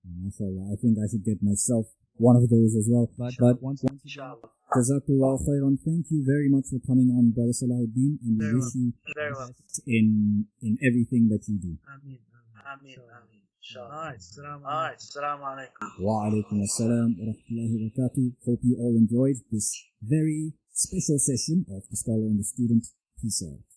MashaAllah, I think I should get myself one of those as well. But once again, Jazakallah khairan, thank you very much for coming on, Brother Salahuddin, and we wish you best in everything that you do.
Ameen. Alright, Assalamu alaikum.
Wa alaikum assalam wa rahmatullahi wa barakatuh. Hope you all enjoyed this very special session of The Scholar and the Student. Peace out.